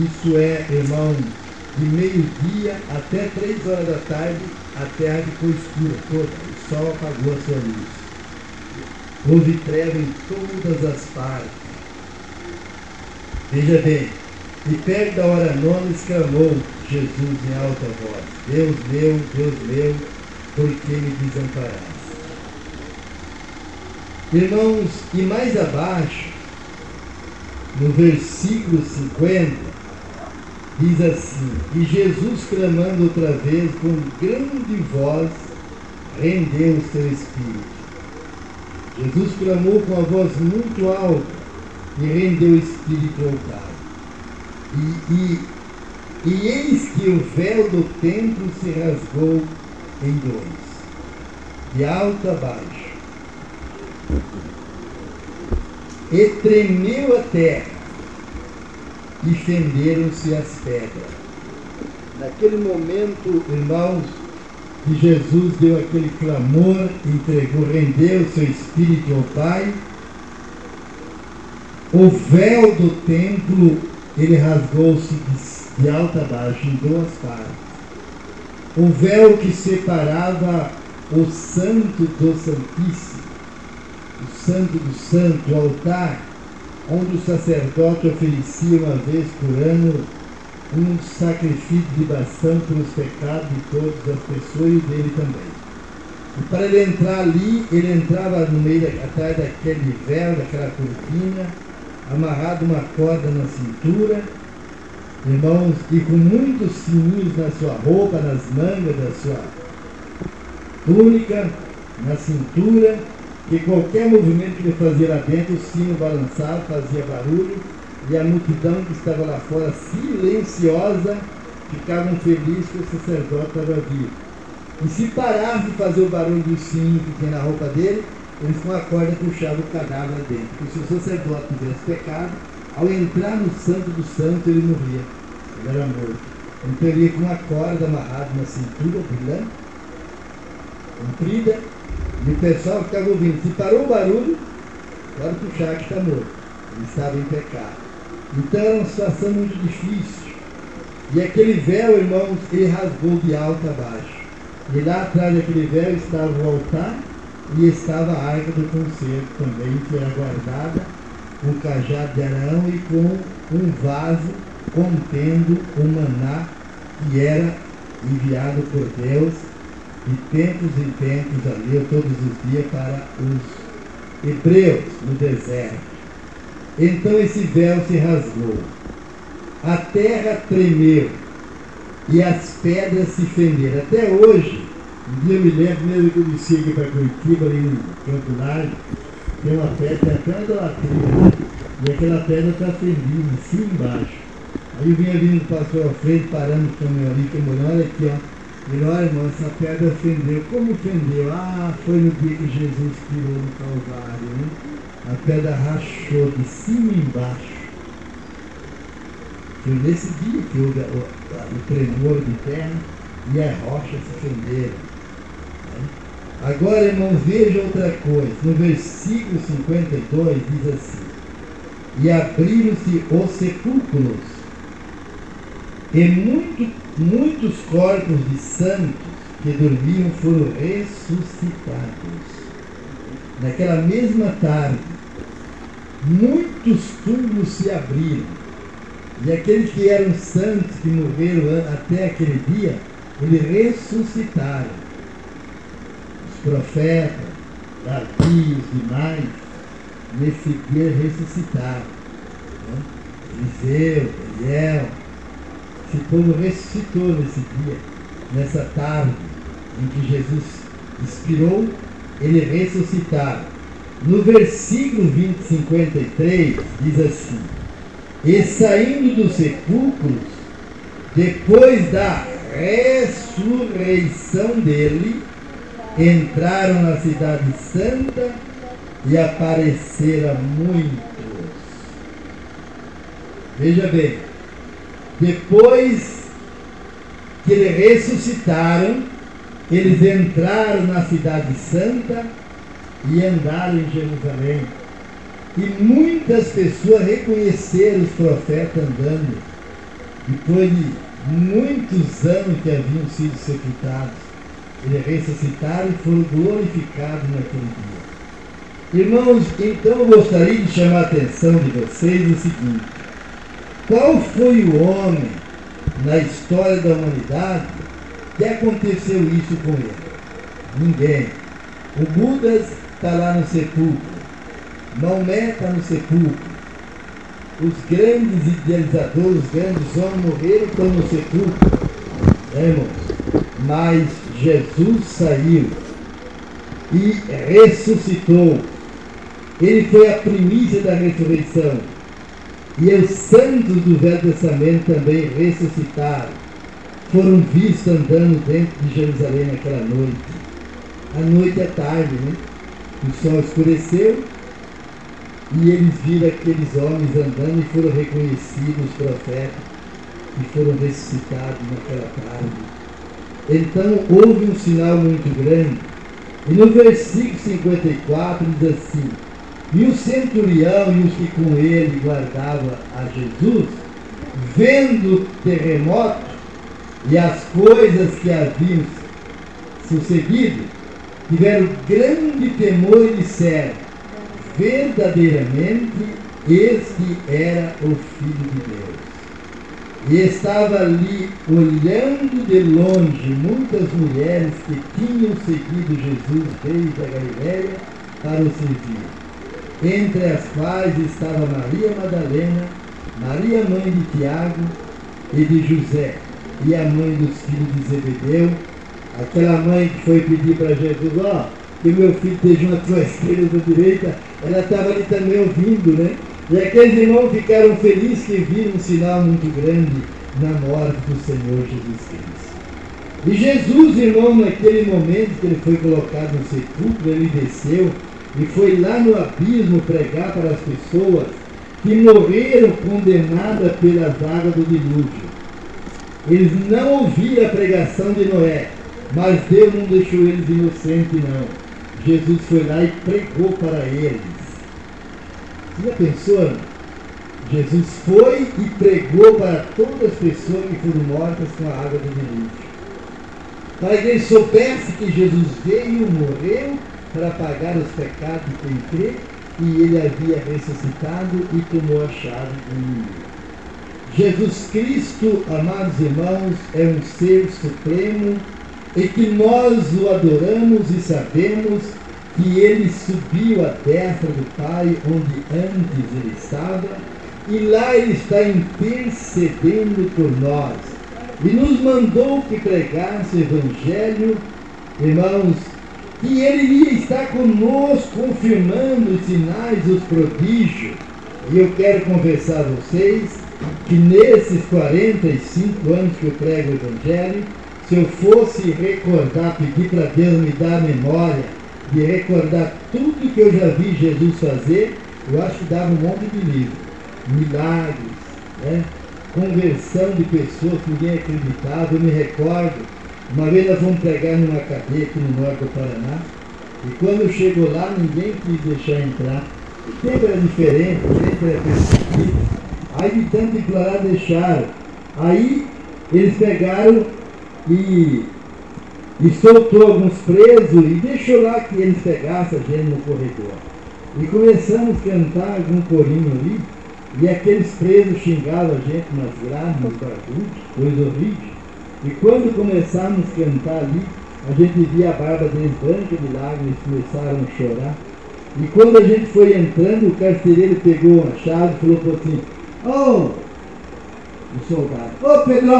Isso é, irmão, de meio-dia até 3 horas da tarde, a terra ficou escura toda, o sol apagou a sua luz. Houve treva em todas as partes. Veja bem, e perto da hora nona exclamou Jesus em alta voz: Deus meu, por que me desamparaste? Irmãos, e mais abaixo, no versículo 50, diz assim: E Jesus, clamando outra vez com grande voz, rendeu o seu espírito. Jesus clamou com a voz muito alta e rendeu o espírito ao Pai. E eis que o véu do templo se rasgou em dois, de alto a baixo, e tremeu a terra, e fenderam-se as pedras. Naquele momento, irmãos, que Jesus deu aquele clamor, entregou, rendeu seu espírito ao Pai, o véu do templo, ele rasgou-se de alto a baixo, em duas partes. O véu que separava o santo do santíssimo, o santo do santo, o altar, onde o sacerdote oferecia uma vez por ano um sacrifício de libação pelos pecados de todas as pessoas e dele também. E para ele entrar ali, ele entrava no meio, atrás daquele véu, daquela cortina, amarrado uma corda na cintura, irmãos, e com muitos sininhos na sua roupa, nas mangas da sua túnica, na cintura, que qualquer movimento que ele fazia lá dentro, o sino balançava, fazia barulho, e a multidão que estava lá fora, silenciosa, ficavam felizes que o sacerdote estava vivo. E se parasse de fazer o barulho do sino que tinha na roupa dele, eles com a corda puxavam o cadáver dentro. Porque se o sacerdote tivesse pecado, ao entrar no Santo dos Santos, ele morria. Ele era morto. Então ele ia com uma corda amarrada na cintura, brilhante, comprida, e o pessoal ficava ouvindo. Se parou o barulho, pode puxar que está morto. Ele estava em pecado. Então era uma situação muito difícil. E aquele véu, irmãos, ele rasgou de alto a baixo. E lá atrás daquele véu estava o altar e estava a arca do concerto também, que era guardada com o cajado de Arão e com um vaso contendo o maná que era enviado por Deus de tempos em tempos ali, ou todos os dias, para os hebreus no deserto. Então esse véu se rasgou, a terra tremeu e as pedras se fenderam. Até hoje, um dia eu me lembro, mesmo que eu desci aqui para Curitiba, ali no Campo Largo, tem uma pedra, tem até uma idolatria, né? E aquela pedra está fendida, em cima e embaixo. Aí eu vinha vindo, passou à frente, parando com o meu ali, que eu olha aqui, ó. Ele, olha, irmão, essa pedra fendeu. Como fendeu? Ah, foi no dia que Jesus pirou no Calvário, né? A pedra rachou de cima e embaixo. Foi nesse dia que houve o tremor de terra e as rochas se fenderam. Agora, irmão, veja outra coisa. No versículo 52 diz assim: e abriram-se os sepulcros, e muitos corpos de santos que dormiam foram ressuscitados. Naquela mesma tarde, muitos túmulos se abriram. E aqueles que eram santos, que morreram até aquele dia, eles ressuscitaram. Os profetas, Davi, os demais, nesse dia ressuscitaram. Eliseu, Daniel, esse povo ressuscitou nesse dia, nessa tarde em que Jesus expirou, eles ressuscitaram. No versículo 53 diz assim: e saindo dos sepulcros, depois da ressurreição dele, entraram na cidade santa e apareceram a muitos. Veja bem, depois que eles ressuscitaram, eles entraram na cidade santa e andaram em Jerusalém. E muitas pessoas reconheceram os profetas andando, depois de muitos anos que haviam sido sepultados. Eles ressuscitaram e foram glorificados naquele dia. Irmãos, então eu gostaria de chamar a atenção de vocês no seguinte: qual foi o homem na história da humanidade que aconteceu isso com ele? Ninguém. O Buda está lá no sepulcro, Maomé está no sepulcro, os grandes idealizadores, os grandes homens morreram, estão no sepulcro, irmãos. Mas Jesus saiu e ressuscitou. Ele foi a primícia da ressurreição. E os santos do Velho Testamento também ressuscitaram. Foram vistos andando dentro de Jerusalém naquela noite. A noite é tarde, né? O sol escureceu e eles viram aqueles homens andando e foram reconhecidos os profetas e foram ressuscitados naquela tarde. Então houve um sinal muito grande. E no versículo 54 diz assim: e o centurião e os que com ele guardavam a Jesus, vendo o terremoto e as coisas que haviam sucedido, tiveram grande temor e disseram: verdadeiramente este era o Filho de Deus. E estava ali, olhando de longe, muitas mulheres que tinham seguido Jesus desde a Galiléia para o servir, entre as quais estava Maria Madalena, Maria mãe de Tiago e de José, e a mãe dos filhos de Zebedeu, aquela mãe que foi pedir para Jesus: ó, que meu filho esteja uma tua esquerda e tua direita. Ela estava ali também ouvindo, né? E aqueles irmãos ficaram felizes que viram um sinal muito grande. na morte do Senhor Jesus Cristo. E Jesus, irmão, naquele momento que ele foi colocado no sepulcro, ele desceu e foi lá no abismo pregar para as pessoas que morreram condenadas pelas águas do dilúvio. Eles não ouviram a pregação de Noé, mas Deus não deixou eles inocentes, não. Jesus foi lá e pregou para eles. Você já pensou? Jesus foi e pregou para todas as pessoas que foram mortas com a água do dilúvio. Para que eles soubessem que Jesus veio, morreu, para pagar os pecados de quem crê, e ele havia ressuscitado e tomou a chave do inimigo. Jesus Cristo, amados irmãos, é um ser supremo e que nós o adoramos e sabemos que ele subiu à destra do Pai, onde antes ele estava, e lá ele está intercedendo por nós. E nos mandou que pregasse o Evangelho, irmãos, que ele iria estar conosco, confirmando os sinais, os prodígios. E eu quero confessar a vocês que nesses 45 anos que eu prego o Evangelho, se eu fosse recordar, pedir para Deus me dar a memória, de recordar tudo que eu já vi Jesus fazer, eu acho que dava um monte de livro. Milagres, né? Conversão de pessoas que ninguém acreditava. Eu me recordo, uma vez nós fomos pregar numa cadeia aqui no norte do Paraná, e quando chegou lá, ninguém quis deixar entrar. O tempo era diferente, o tempo era perseguido. Aí de tanto implorar, deixaram. Aí eles pegaram e soltou alguns presos e deixou lá que eles pegassem a gente no corredor. E começamos a cantar algum corinho ali, e aqueles presos xingavam a gente nas grades, nos barulhos, coisa horrível. E quando começamos a cantar ali, a gente via a barba deles branca de lágrimas, começaram a chorar. E quando a gente foi entrando, o carcereiro pegou uma chave e falou assim: o soldado, ô Pedro,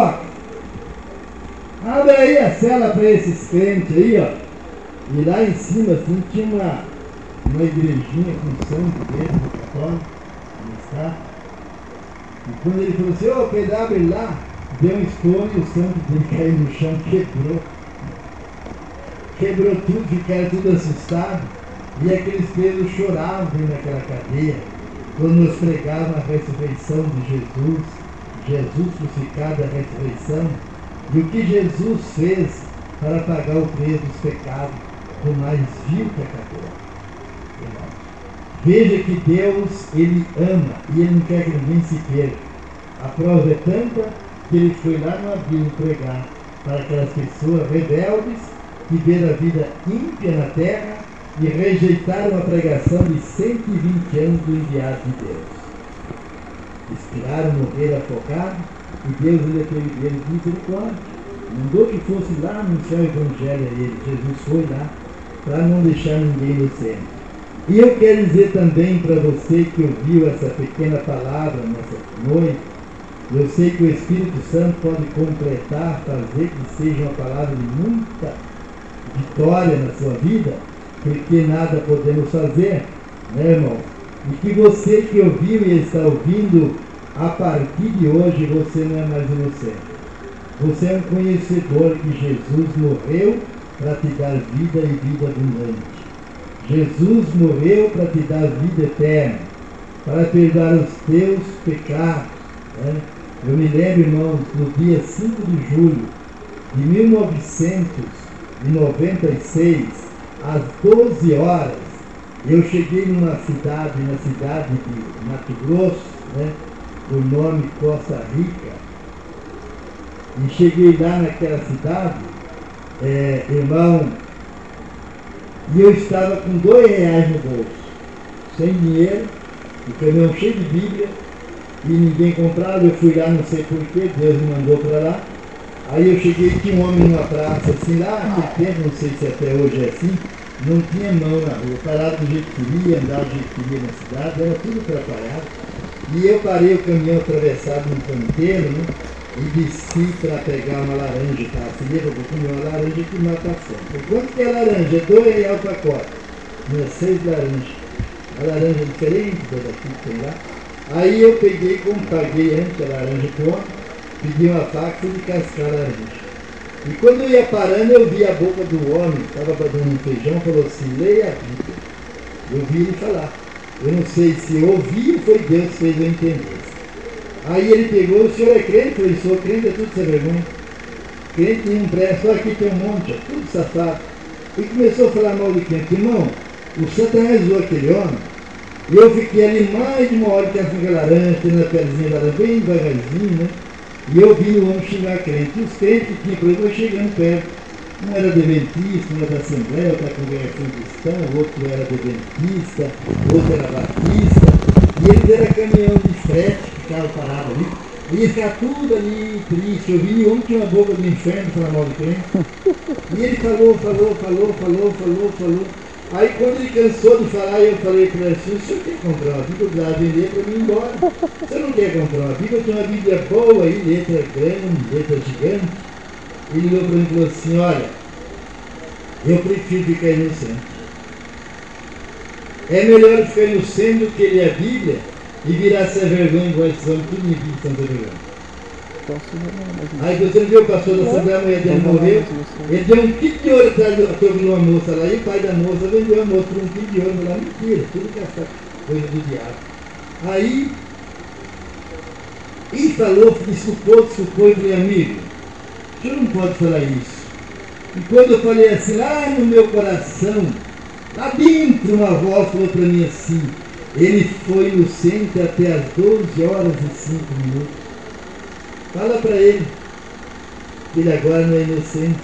abre aí a cela para esses crentes aí, ó. E lá em cima, assim, tinha uma igrejinha com santo dentro do católico. Está? E quando ele falou assim: ô Pedro, abre lá, deu um estouro e o santo dele caiu no chão, quebrou tudo, ficaram tudo assustados. E aqueles presos choravam dentro daquela cadeia, quando nos pregavam a ressurreição de Jesus, Jesus crucificado, a ressurreição, e o que Jesus fez para pagar o preço dos pecados, por mais vil que acabou. Veja que Deus, Ele ama e Ele não quer que ninguém se perca. A prova é tanta que Ele foi lá no abismo pregar para aquelas pessoas rebeldes que viram a vida ímpia na terra e rejeitaram a pregação de 120 anos do enviado de Deus. Expiraram, morreram afogados, e Deus ele teve deles misericórdia. Mandou que fosse lá anunciar o Evangelho a ele. Jesus foi lá para não deixar ninguém inocente. E eu quero dizer também para você que ouviu essa pequena palavra nessa noite, eu sei que o Espírito Santo pode completar, fazer que seja uma palavra de muita vitória na sua vida, porque nada podemos fazer, né, irmão? E que você que ouviu e está ouvindo, a partir de hoje você não é mais inocente. Você é um conhecedor que Jesus morreu para te dar vida e vida abundante. Jesus morreu para te dar vida eterna, para perdoar os teus pecados. Né? Eu me lembro, irmãos, no dia 5 de julho de 1996, às 12 horas, eu cheguei na cidade de Mato Grosso, né, do nome Costa Rica, e cheguei lá naquela cidade, irmão, e eu estava com R$2 no bolso, sem dinheiro, o caminhão cheio de Bíblia, e ninguém comprava. Eu fui lá, não sei porquê, Deus me mandou para lá. Aí eu cheguei, tinha um homem numa praça assim, lá naquele tempo, não sei se até hoje é assim, não tinha mão na rua, parava do jeito que queria, andava do jeito que queria na cidade, era tudo atrapalhado. E eu parei o caminhão atravessado num canteiro, né, e desci para pegar uma laranja, tá? Se lembra que eu comi uma laranja que mata a fome. Quanto que é laranja? R$2 o pacote. Tinha 6 laranjas. A laranja diferente da daqui que tem lá. Aí eu peguei, como paguei antes a laranja toda, pedi uma faca e descascar a laranja. E quando eu ia parando, eu vi a boca do homem, estava fazendo um feijão, falou assim, leia a Bíblia. Eu vi ele falar. Eu não sei se eu ouvi ou foi Deus que fez eu entender. Aí ele pegou, o senhor é crente? Eu falei, sou crente, é tudo sem vergonha. Crente nenhum presta, só aqui tem um monte, tudo safado. E começou a falar mal de crente. Irmão, o Satanás usou aquele homem, e eu fiquei ali mais de uma hora que aquela laranja, tendo a pelezinha laranja, bem devagarzinho, né? E eu vi o homem xingar crente. E os crentes que tinham por aí foram chegando perto. Um era adventista, um era da Assembleia, outra da Congregação Cristã, o outro era adventista, outro era batista. E eles eram caminhão de frete que ficava parado ali. E eles ficavam tudo ali triste. Eu vi um que tinha uma boca do inferno para falar mal de crente. E ele falou. Aí quando ele cansou de falar, eu falei para ele assim, o senhor quer comprar uma Bíblia para vender para mim ir embora? Você não quer comprar uma Bíblia? Tem uma Bíblia boa aí, letra grande, letra gigante. Ele olhou para mim e falou assim, olha, eu prefiro ficar inocente. É melhor ficar inocente do que ler a Bíblia e virar sem vergonha igual esses homens, tudo em Bíblia, sem vergonha. Aí você não viu o pastor da Assembleia, a mulher dele morreu, ele deu um quilo de ouro atrás de uma moça lá, e o pai da moça vendeu a moça por um quilo de ouro lá, mentira, tudo que é essa coisa do diabo. Aí, e falou, desculpou, e falei, amigo, o senhor não pode falar isso. E quando eu falei assim, lá no meu coração, lá dentro uma voz falou para mim assim, ele foi inocente até as 12 horas e 5 minutos. Fala para ele que ele agora não é inocente.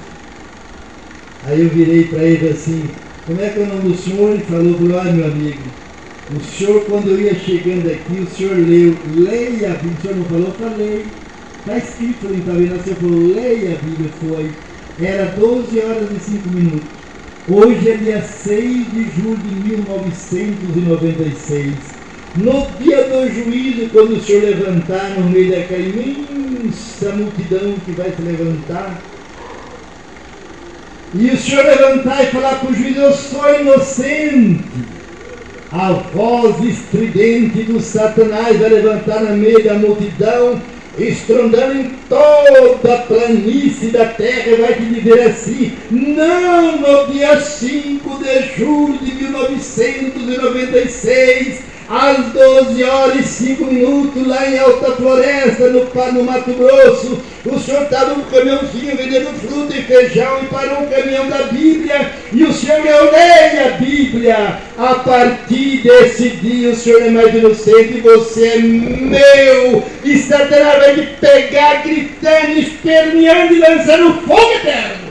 Aí eu virei para ele assim, como é que é o nome do senhor? Ele falou, olha meu amigo, o senhor quando eu ia chegando aqui, o senhor leu, leia a Bíblia, o senhor não falou, falei. Está escrito ali, está vendo? O senhor falou, leia a Bíblia, foi. Era 12 horas e 5 minutos. Hoje é dia 6 de julho de 1996. No dia do juízo, quando o senhor levantar no meio daquela imensa multidão que vai se levantar, e o senhor levantar e falar para o juiz, eu sou inocente, a voz estridente do Satanás vai levantar no meio da multidão, estrondando em toda a planície da terra, vai te dizer assim, não, no dia 5 de julho de 1996, às 12 horas e 5 minutos, lá em Alta Floresta, no Mato Grosso, o senhor estava num caminhãozinho vendendo fruta e feijão e parou um caminhão da Bíblia e o senhor leu, leia a Bíblia. A partir desse dia o senhor é mais inocente, você é meu. E Satanás vai te pegar gritando, esperneando e lançando fogo eterno.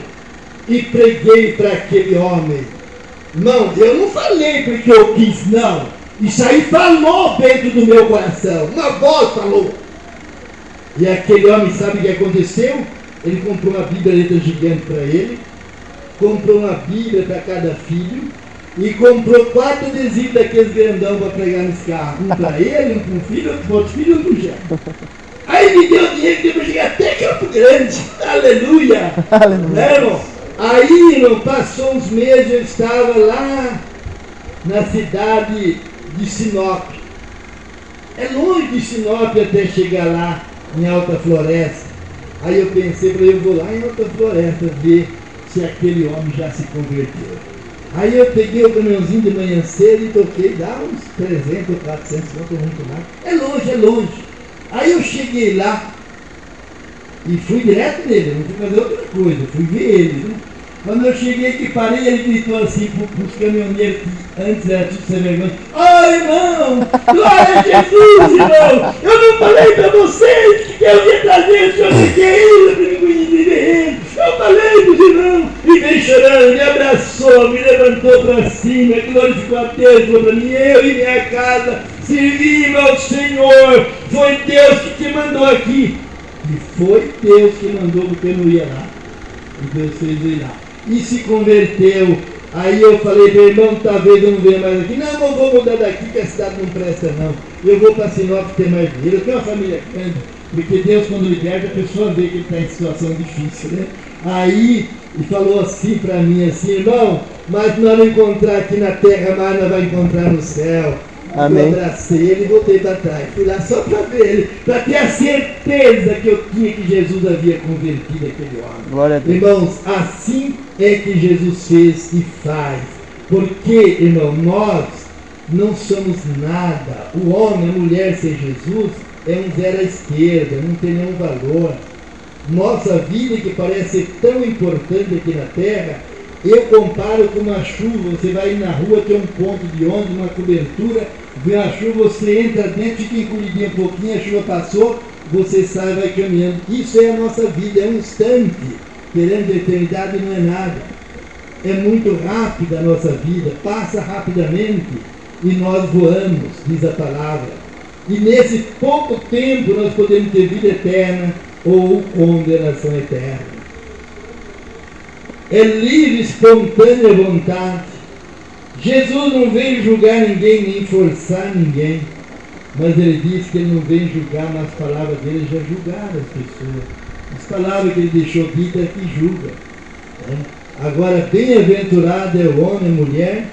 E preguei para aquele homem. Não, eu não falei porque eu quis, não. Isso aí falou dentro do meu coração. Uma voz falou. E aquele homem, sabe o que aconteceu? Ele comprou uma Bíblia letra gigante para ele, comprou uma Bíblia para cada filho e comprou 4 adesivos daqueles grandão para pregar nos carros. Um para ele, um para um filho, outro para outro filho e um para o Jean. Aí me deu dinheiro que eu cheguei até Campo Grande. Aleluia! Aleluia. Irmão? Aí, irmão, passou uns meses, eu estava lá na cidade de Sinop. É longe de Sinop até chegar lá em Alta Floresta. Aí eu pensei, eu vou lá em Alta Floresta ver se aquele homem já se converteu. Aí eu peguei o caminhãozinho de manhã cedo e toquei, dá uns 300 ou 400, não estou muito lá. É longe. Aí eu cheguei lá e fui direto nele, não fui fazer outra coisa, fui ver ele, né? Quando eu cheguei que parei, ele gritou assim para os caminhoneiros que antes era tudo sem vergonha. Ô irmão, glória a Jesus, irmão! Eu não falei para vocês que eu ia trazer o senhor Siqueira para ninguém dizer. Eu falei para os irmãos. E veio chorando, me abraçou, me levantou para cima, glorificou a Deus, falou para mim, eu e minha casa servimos ao Senhor. Foi Deus que te mandou aqui. E foi Deus que mandou porque eu não ia lá. E Deus fez eu ir lá. E se converteu. Aí eu falei, meu irmão, talvez eu não venha mais aqui. Não, não vou mudar daqui que a cidade não presta não. Eu vou para Sinop ter mais dinheiro. Eu tenho uma família grande. Porque Deus, quando liberta, a pessoa vê que ele está em situação difícil, né? Aí, e falou assim para mim, assim, irmão, mas nós não encontrar aqui na terra, mas nós vamos encontrar no céu. Eu abracei ele e voltei para trás. Fui lá só para ver ele, para ter a certeza que eu tinha que Jesus havia convertido aquele homem. Glória a Deus. Irmãos, assim é que Jesus fez e faz. Porque, irmão, nós não somos nada. O homem, a mulher sem Jesus é um zero à esquerda, não tem nenhum valor. Nossa vida, que parece ser tão importante aqui na terra, eu comparo com uma chuva. Você vai na rua, tem um ponto de ônibus, uma cobertura, vem a chuva, você entra dentro, fica encolhidinho um pouquinho, a chuva passou, você sai e vai caminhando. Isso é a nossa vida, é um instante. Querendo a eternidade não é nada. É muito rápida a nossa vida, passa rapidamente e nós voamos, diz a palavra. E nesse pouco tempo nós podemos ter vida eterna ou condenação eterna. É livre, espontânea vontade. Jesus não veio julgar ninguém, nem forçar ninguém. Mas ele disse que ele não veio julgar, mas as palavras dele já julgaram as pessoas. As palavras que ele deixou dita é que julga. Agora, bem-aventurado é o homem e mulher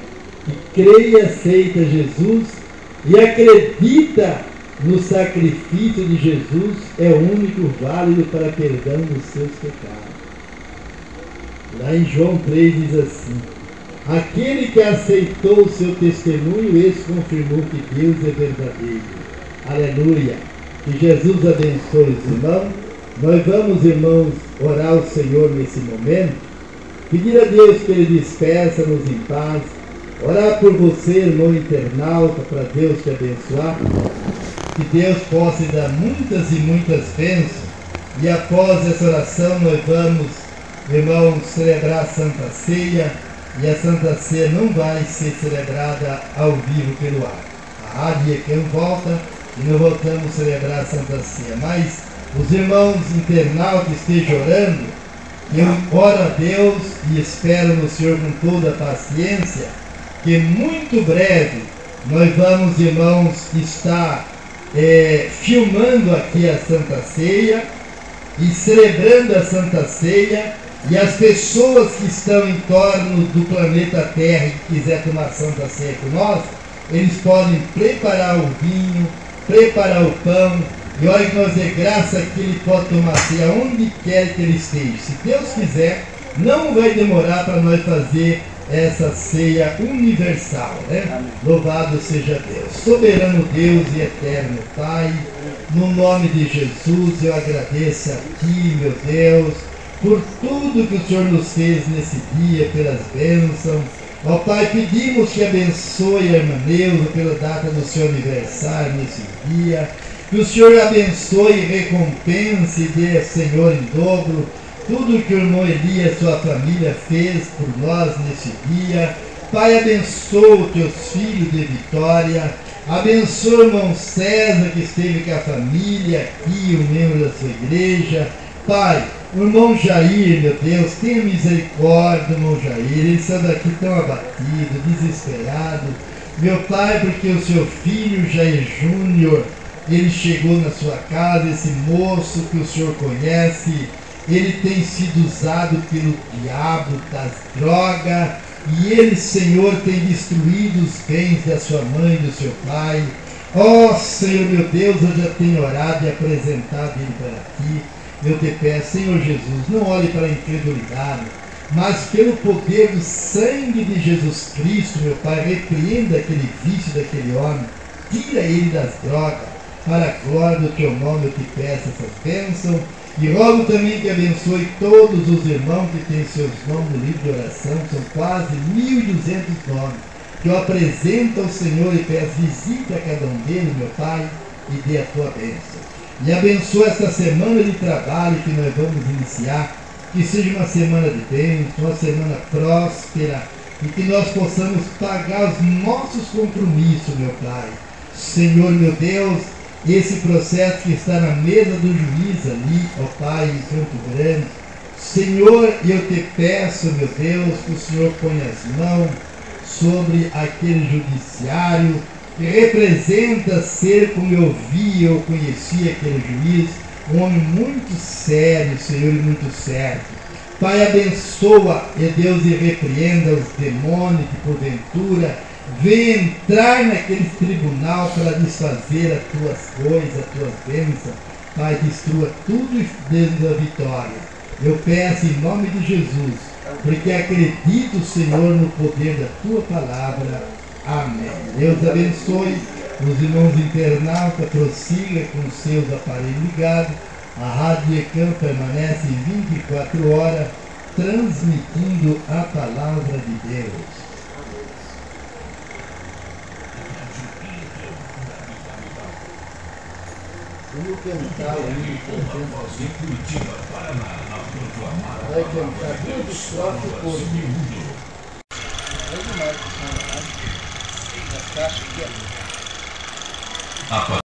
que crê e aceita Jesus e acredita no sacrifício de Jesus, é o único válido para perdão dos seus pecados. Lá em João 3 diz assim: aquele que aceitou o seu testemunho, esse confirmou que Deus é verdadeiro. Aleluia! Que Jesus abençoe os irmãos. Nós vamos, irmãos, orar ao Senhor nesse momento, pedir a Deus que Ele despeça-nos em paz, orar por você, irmão internauta, para Deus te abençoar, que Deus possa lhe dar muitas e muitas bênçãos, e após essa oração nós vamos, irmãos, celebrar a Santa Ceia, e a Santa Ceia não vai ser celebrada ao vivo pelo ar. A rádio aqui não volta e não voltamos a celebrar a Santa Ceia, mas os irmãos internautas estejam orando. Eu oro a Deus e espero no Senhor com toda a paciência, que muito breve nós vamos, irmãos, estar filmando aqui a Santa Ceia e celebrando a Santa Ceia, e as pessoas que estão em torno do planeta Terra e que quiser tomar Santa Ceia com nós, eles podem preparar o vinho, preparar o pão, e olha que nós é graça que ele pode tomar ceia onde quer que ele esteja. Se Deus quiser, não vai demorar para nós fazer essa ceia universal, né? Amém. Louvado seja Deus, soberano Deus e eterno Pai, no nome de Jesus eu agradeço a Ti, meu Deus, por tudo que o Senhor nos fez nesse dia, pelas bênçãos. Ó Pai, pedimos que abençoe a irmã Neuza pela data do seu aniversário nesse dia, que o Senhor abençoe e recompense e dê, Senhor, em dobro tudo que o irmão Eli e a sua família fez por nós nesse dia. Pai, abençoa os teus filhos de Vitória, abençoa o irmão César que esteve com a família aqui, o membro da sua igreja. Pai, o irmão Jair, meu Deus, tenha misericórdia do irmão Jair, ele está daqui tão abatido, desesperado. Meu Pai, porque o seu filho Jair Júnior, ele chegou na sua casa, esse moço que o Senhor conhece, ele tem sido usado pelo diabo das drogas, e ele, Senhor, tem destruído os bens da sua mãe e do seu pai. Ó Senhor, meu Deus, eu já tenho orado e apresentado ele para ti. Eu te peço, Senhor Jesus, não olhe para a incredulidade, mas pelo poder do sangue de Jesus Cristo, meu Pai, repreenda aquele vício daquele homem, tira ele das drogas, para a glória do teu nome eu te peço essas bênçãos, e rogo também que abençoe todos os irmãos que têm seus nomes no livro de oração, são quase 1.200 nomes, que eu apresento ao Senhor e peço, visita cada um deles, meu Pai, e dê a tua bênção. E abençoa esta semana de trabalho que nós vamos iniciar, que seja uma semana de bênção, uma semana próspera, e que nós possamos pagar os nossos compromissos, meu Pai. Senhor, meu Deus, esse processo que está na mesa do juiz ali, ó Pai, em Campo Grande, Senhor, eu te peço, meu Deus, que o Senhor ponha as mãos sobre aquele judiciário, que representa ser, como eu vi, eu conheci aquele juiz, um homem muito sério, Senhor, e muito certo. Pai, abençoa, e Deus, e repreenda os demônios que porventura venha entrar naquele tribunal para desfazer as tuas coisas, as tuas bênçãos. Pai, destrua tudo e dê-nos a vitória. Eu peço em nome de Jesus, porque acredito, Senhor, no poder da tua palavra. Amém. Deus abençoe os irmãos internautas, prossiga com seus aparelhos ligados. A Rádio ECAM permanece 24 horas transmitindo a palavra de Deus. Vamos cantar o hino de Curitiba, Paraná, vai cantar todos os próprios corpos. Vai demais,